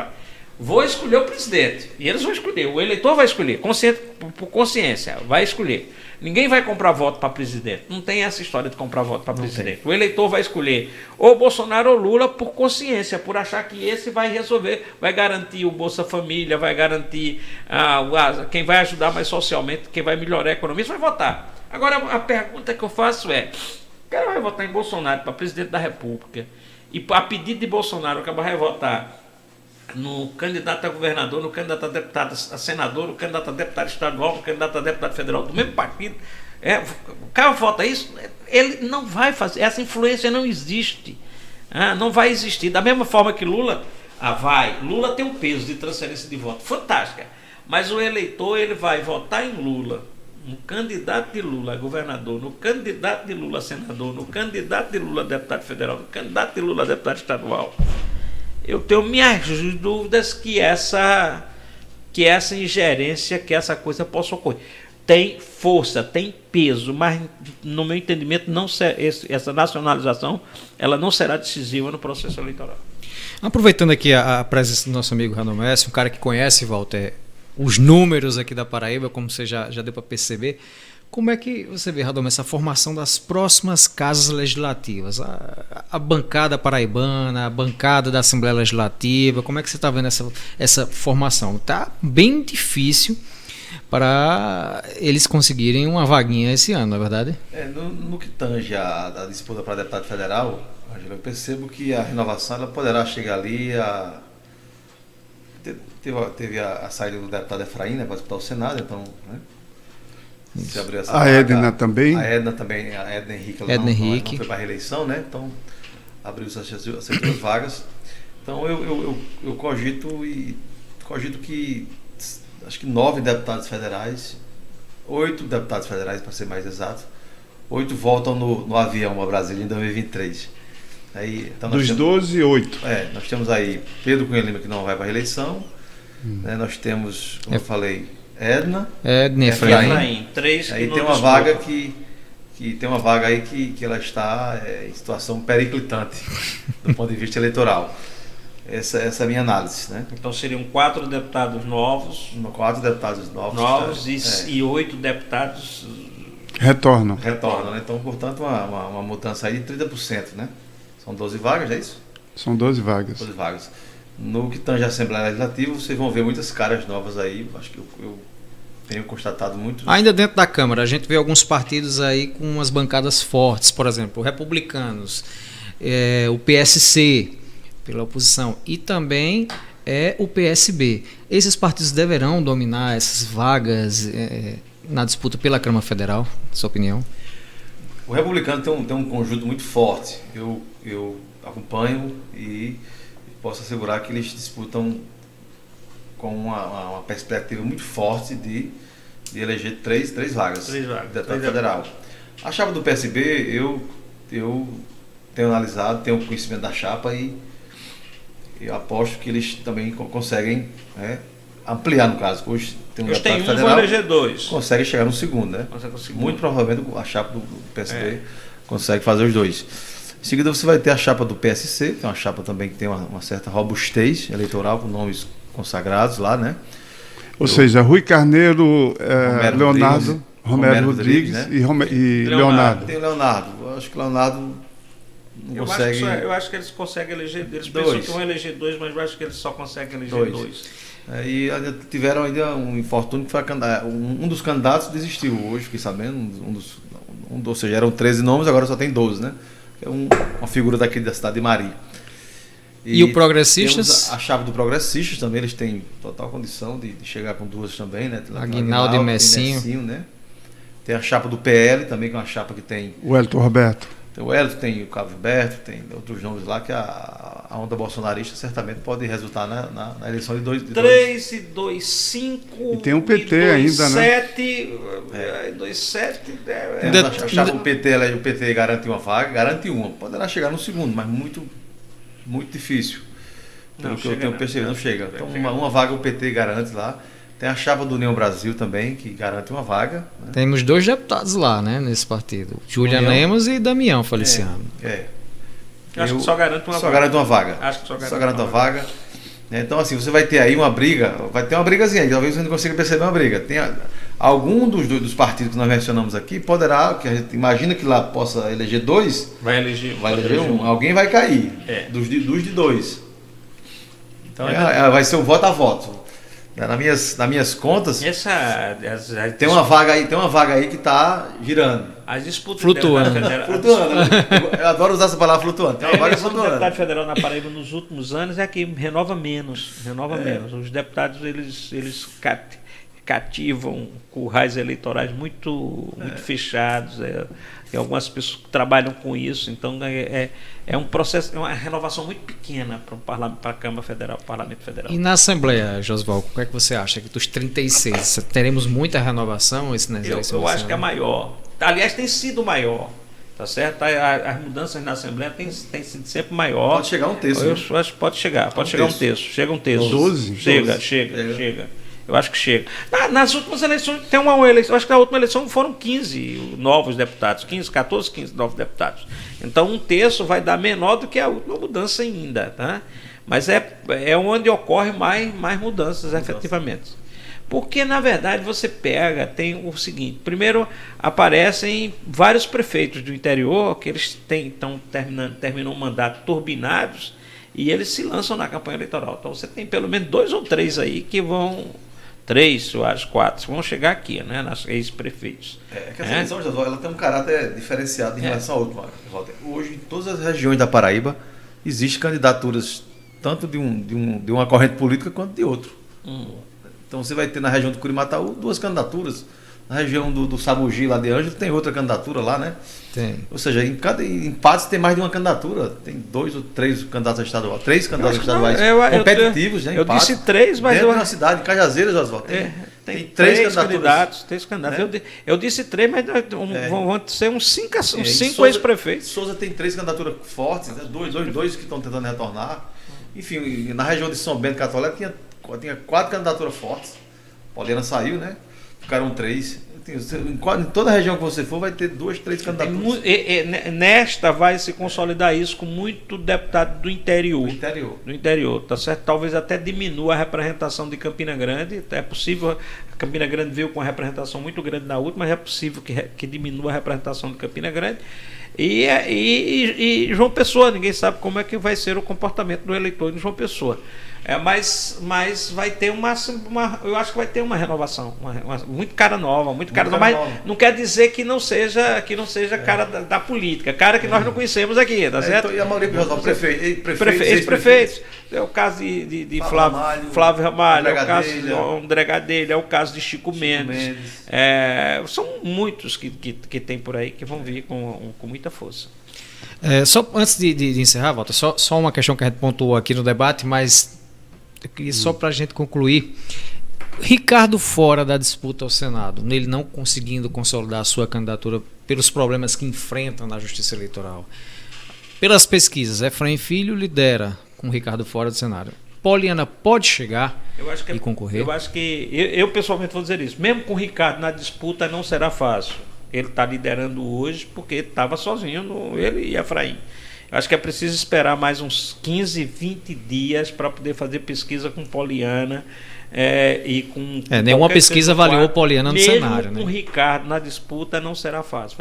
vou escolher o presidente. E eles vão escolher, o eleitor vai escolher, por consciência, vai escolher. Ninguém vai comprar voto para presidente. Não tem essa história de comprar voto para presidente. O eleitor vai escolher ou Bolsonaro ou Lula por consciência, por achar que esse vai resolver, vai garantir o Bolsa Família, vai garantir quem vai ajudar mais socialmente, quem vai melhorar a economia, isso vai votar. Agora, a pergunta que eu faço é: o cara vai votar em Bolsonaro para presidente da República e, a pedido de Bolsonaro, o cara vai votar no candidato a governador, no candidato a deputado a senador, no candidato a deputado estadual, no candidato a deputado federal do mesmo partido, o cara vota isso, ele não vai fazer, essa influência não existe, não vai existir. Da mesma forma que Lula, Lula tem um peso de transferência de voto fantástica, mas o eleitor ele vai votar em Lula, no candidato de Lula a governador, no candidato de Lula a senador, no candidato de Lula a deputado federal, no candidato de Lula a deputado estadual. Eu tenho minhas dúvidas que essa ingerência, que essa coisa possa ocorrer. Tem força, tem peso, mas no meu entendimento essa nacionalização ela não será decisiva no processo eleitoral. Aproveitando aqui a presença do nosso amigo Randon Messi, um cara que conhece, Walter, os números aqui da Paraíba, como você já deu para perceber, como é que você vê, Randon, essa formação das próximas casas legislativas? A bancada paraibana, a bancada da Assembleia Legislativa, como é que você está vendo essa formação? Está bem difícil para eles conseguirem uma vaguinha esse ano, não é verdade? No que tange a disputa para deputado federal, Angela, eu percebo que a renovação ela poderá chegar ali Teve a saída do deputado Efraim, para disputar o Senado, então, né? Se abriu essa a Edna também. A Edna Henrique, ela não foi para a reeleição, né? Então, abriu-se as duas vagas. Então, eu cogito que acho que 9 deputados federais, 8 deputados federais, para ser mais exato, 8 voltam no avião a Brasília em 2023. Aí, então dos 12, 8. Nós temos aí Pedro Cunha Lima, que não vai para a reeleição. Né? Nós temos, como eu falei, Edna Efraim. 3. Aí tem uma vaga que tem uma vaga aí que ela está em situação periclitante do ponto de vista eleitoral. Essa é a minha análise, né? Então seriam 4 deputados novos. 4 deputados novos e 8 deputados retornam, né? Então, portanto, uma mudança aí de 30%, né? São 12 vagas, é isso? São 12 vagas. 12 vagas. No que tange a Assembleia Legislativa, vocês vão ver muitas caras novas aí. Acho que eu tenho constatado muito. Ainda dentro da Câmara, a gente vê alguns partidos aí com umas bancadas fortes, por exemplo, Republicanos, o PSC, pela oposição, e também o PSB. Esses partidos deverão dominar essas vagas na disputa pela Câmara Federal, na sua opinião? O Republicano tem um conjunto muito forte. Eu acompanho e posso assegurar que eles disputam com uma perspectiva muito forte de de eleger três vagas. Três vagas. Deputado federal. A chapa do PSB, eu tenho analisado, tenho conhecimento da chapa e eu aposto que eles também conseguem ampliar, no caso. Hoje tem um deputado federal, vão eleger 2. consegue chegar no segundo, né? Muito provavelmente a chapa do PSB consegue fazer os 2. Em seguida você vai ter a chapa do PSC, que é uma chapa também que tem uma certa robustez eleitoral, com nomes consagrados lá, né? Ou seja, Rui Carneiro, Leonardo Romero Rodrigues, né? e Leonardo. Tem o Leonardo. Eu acho que o Leonardo não consegue... Eu acho que eles conseguem eleger... Eles pensam que vão eleger 2, mas eu acho que eles só conseguem eleger 2. E tiveram ainda um infortúnio que foi um dos candidatos desistiu hoje, fiquei sabendo, ou seja, eram 13 nomes, agora só tem 12, né? É uma figura daqui da cidade de Mari. E o Progressistas? A chave do Progressistas também, eles têm total condição de chegar com 2 também, né? Aguinaldo e Messinho. Né? Tem a chapa do PL também, que é uma chapa que tem... O Elton Roberto. Tem o Elton, tem o Cabo Roberto, tem outros nomes lá que a onda bolsonarista certamente pode resultar na eleição de 2. 3 e 2, 5. E tem o PT ainda, 7, 2, 7. A chapa do PT, o PT garante uma vaga, garante uma. Poderá chegar no segundo, mas muito difícil. Pelo que eu tenho percebido, não chega. Então, uma vaga o PT garante lá. Tem a chapa do União Brasil também, que garante uma vaga. Né? Temos 2 deputados lá, né, nesse partido. Julian Lemos e Damião Feliciano. Acho que só garante uma vaga. Só garante uma vaga. Acho que só garante uma vaga. Então, assim, você vai ter aí uma briga, vai ter uma brigazinha aí, talvez você não consiga perceber uma briga. Tem algum dos partidos que nós mencionamos aqui poderá, que a gente imagina que lá possa eleger 2, vai eleger um. Alguém vai cair, dos de 2. Então, vai ser um voto a voto. Nas minhas contas, tem uma vaga aí que está girando. As disputas flutuando. Eu adoro usar essa palavra flutuando. Tem uma vaga flutuando. O deputado federal na Paraíba nos últimos anos é que renova menos. Os deputados eles cativam currais eleitorais muito fechados. Tem algumas pessoas que trabalham com isso, então é um processo, é uma renovação muito pequena para a Câmara Federal, para o Parlamento Federal. E na Assembleia, Josval, o que é que você acha? Que dos 36, teremos muita renovação? Eu acho que é maior. Aliás, tem sido maior. Tá certo? As mudanças na Assembleia têm sido sempre maior. Pode chegar um terço. Eu acho que pode chegar. Pode chegar um terço. Chega um terço. 12? Chega. Eu acho que chega. Nas últimas eleições, tem uma eleição, acho que na última eleição foram 15 novos deputados, 15 novos deputados. Então, um terço vai dar menor do que a última mudança ainda. Tá? Mas é onde ocorre mais mudanças, efetivamente. Porque, na verdade, você tem o seguinte: primeiro, aparecem vários prefeitos do interior que eles terminam o mandato turbinados e eles se lançam na campanha eleitoral. Então, você tem pelo menos 2 ou 3 aí que vão... 3, eu acho, 4, vão chegar aqui, né, nas ex-prefeitos. Que essa eleição, José, ela tem um caráter diferenciado em relação à última. Hoje, em todas as regiões da Paraíba, existem candidaturas, tanto de uma corrente política quanto de outro. Então, você vai ter na região do Curimataú 2 candidaturas. Na região do Sabugi, lá de Ângelo, tem outra candidatura lá, né? Tem. Ou seja, em cada empate tem mais de uma candidatura. Tem 2 ou 3 candidatos estaduais. 3 candidatos estaduais competitivos, né? Eu disse 3, mas dentro da cidade, em Cajazeiras, Oswaldo. Tem 3 candidatos. 3 candidatos. Né? Eu disse 3, mas vão ser uns 5 ex-prefeitos. Souza tem 3 candidaturas fortes, né? 2 que estão tentando retornar. Enfim, na região de São Bento Católico tinha 4 candidaturas fortes. Paulina saiu, né? Ficaram 3. Em toda região que você for, vai ter 2, 3 candidaturas. Nesta vai se consolidar isso com muito deputado do interior. Do interior, tá certo? Talvez até diminua a representação de Campina Grande. É possível. Campina Grande veio com uma representação muito grande na última, mas é possível que diminua a representação de Campina Grande. E João Pessoa, ninguém sabe como é que vai ser o comportamento do eleitor de João Pessoa. Mas vai ter eu acho que vai ter uma renovação, muito cara nova, mas não quer dizer que não seja cara da política, cara que nós não conhecemos aqui, tá certo? Então, e a maioria dos ex-prefeitos, é o caso de Flávio Ramalho, é o caso de André Gadelha, é o caso de Chico Mendes. São muitos que tem por aí que vão vir com muita força. Só antes de encerrar, Walter, só uma questão que a gente pontuou aqui no debate, mas só para a gente concluir, Ricardo fora da disputa ao Senado, nele não conseguindo consolidar a sua candidatura pelos problemas que enfrenta na Justiça Eleitoral. Pelas pesquisas, Efraim Filho lidera com Ricardo fora do Senado. Poliana pode chegar e concorrer? Eu acho que, eu pessoalmente vou dizer isso, mesmo com o Ricardo na disputa não será fácil. Ele está liderando hoje porque estava sozinho, ele e Efraim. Eu acho que é preciso esperar mais uns 15, 20 dias para poder fazer pesquisa com Poliana. E com nenhuma pesquisa avaliou Poliana no cenário, né? Com o né? Ricardo na disputa não será fácil.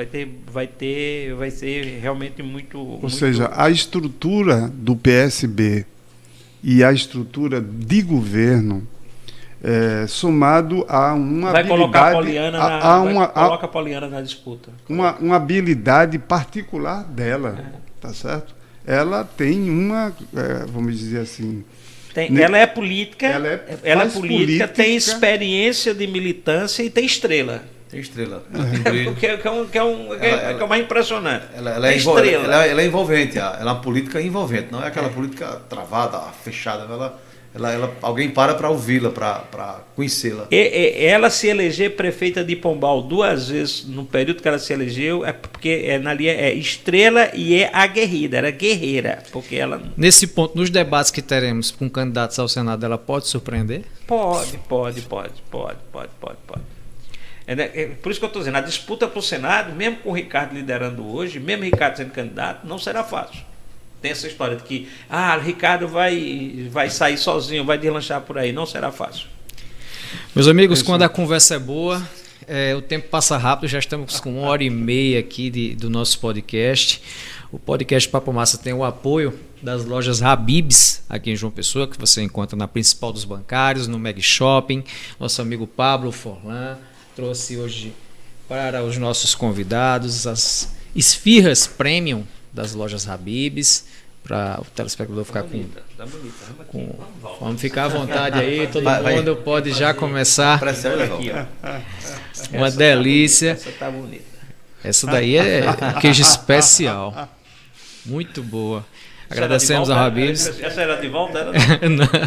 Vai ser realmente muito. Ou seja, a estrutura do PSB e a estrutura de governo, somado a uma vai habilidade, colocar a Poliana na disputa. Uma habilidade particular dela, tá certo? Ela tem vamos dizer assim. Ela é política, tem experiência de militância e tem estrela. Tem estrela. Que é o mais impressionante. Ela é envolvente, ela é uma política envolvente, não é aquela política travada, fechada. Alguém para ouvi-la, para conhecê-la. Ela se eleger prefeita de Pombal 2 vezes no período que ela se elegeu, porque ali é estrela e é aguerrida, era guerreira. Porque ela... Nesse ponto, nos debates que teremos com candidatos ao Senado, ela pode surpreender? Pode. Por isso que eu estou dizendo, a disputa para o Senado, mesmo com o Ricardo liderando hoje, mesmo o Ricardo sendo candidato, não será fácil. Tem essa história de que Ricardo vai sair sozinho, vai deslanchar por aí. Não será fácil. Meus amigos, quando a conversa é boa, o tempo passa rápido. Já estamos com 1h30 aqui do nosso podcast. O podcast Papo Massa tem o apoio das lojas Habib's aqui em João Pessoa, que você encontra na Principal dos Bancários, no Meg Shopping. Nosso amigo Pablo Forlan trouxe hoje para os nossos convidados as esfirras premium das lojas Habib's, para o telespectador ficar vamos ficar à vontade aí, todo mundo pode já começar. Uma delícia. Essa tá bonita. Essa daí é queijo especial. Muito boa. Agradecemos a Habib's. Essa era de volta?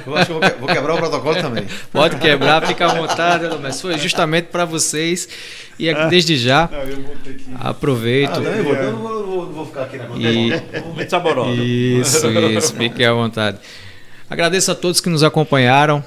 Eu acho que vou quebrar o protocolo também. Pode quebrar, fica à vontade, mas foi justamente para vocês. E aqui, desde já, aproveito. Eu não vou ficar aqui na Muito saboroso. Isso, fique à vontade. Agradeço a todos que nos acompanharam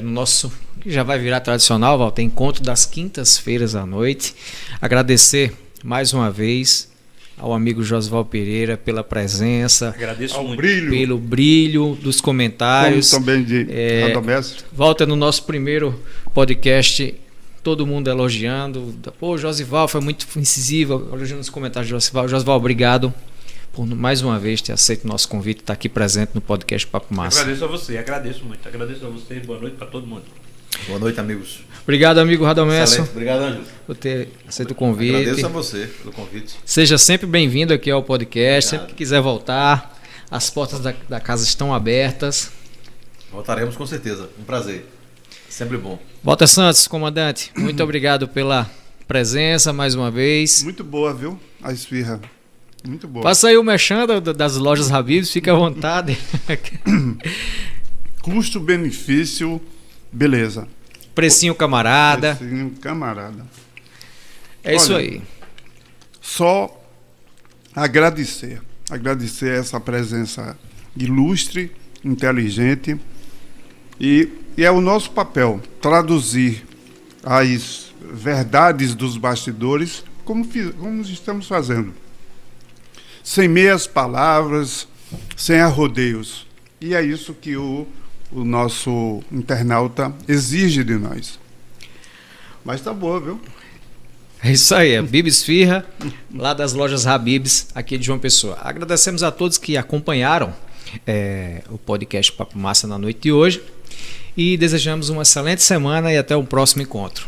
no nosso, que já vai virar tradicional, Walter, encontro das quintas-feiras à noite. Agradecer mais uma vez ao amigo Josival Pereira pela presença. Agradeço muito. Pelo brilho dos comentários. Como também de Radomésio. Volta no nosso primeiro podcast, todo mundo elogiando. Pô, Josival foi muito incisivo, elogiando os comentários de Josival. Josival, obrigado por mais uma vez ter aceito o nosso convite, estar aqui presente no podcast Papo Massa. Agradeço a você, agradeço muito. Agradeço a vocês, boa noite para todo mundo. Boa noite, amigos. Obrigado, amigo Radomésio. Obrigado, Ângelo. Por ter aceito o convite. Agradeço a você pelo convite. Seja sempre bem-vindo aqui ao podcast. Obrigado. Sempre que quiser voltar, as portas da casa estão abertas. Voltaremos com certeza. Um prazer. Sempre bom. Walter Santos, comandante, muito obrigado pela presença mais uma vez. Muito boa, viu? A esfirra. Muito boa. Passa aí o merchan das lojas Habib's, fica à vontade. Custo-benefício, beleza. Precinho camarada. Precinho camarada. É isso aí. Só agradecer essa presença ilustre, inteligente, e é o nosso papel traduzir as verdades dos bastidores como estamos fazendo. Sem meias palavras, sem arrodeios. E é isso que o nosso internauta exige de nós. Mas tá boa, viu? É isso aí, Habib's Esfirra, lá das lojas Habib's, aqui de João Pessoa. Agradecemos a todos que acompanharam o podcast Papo Massa na noite de hoje e desejamos uma excelente semana e até o próximo encontro.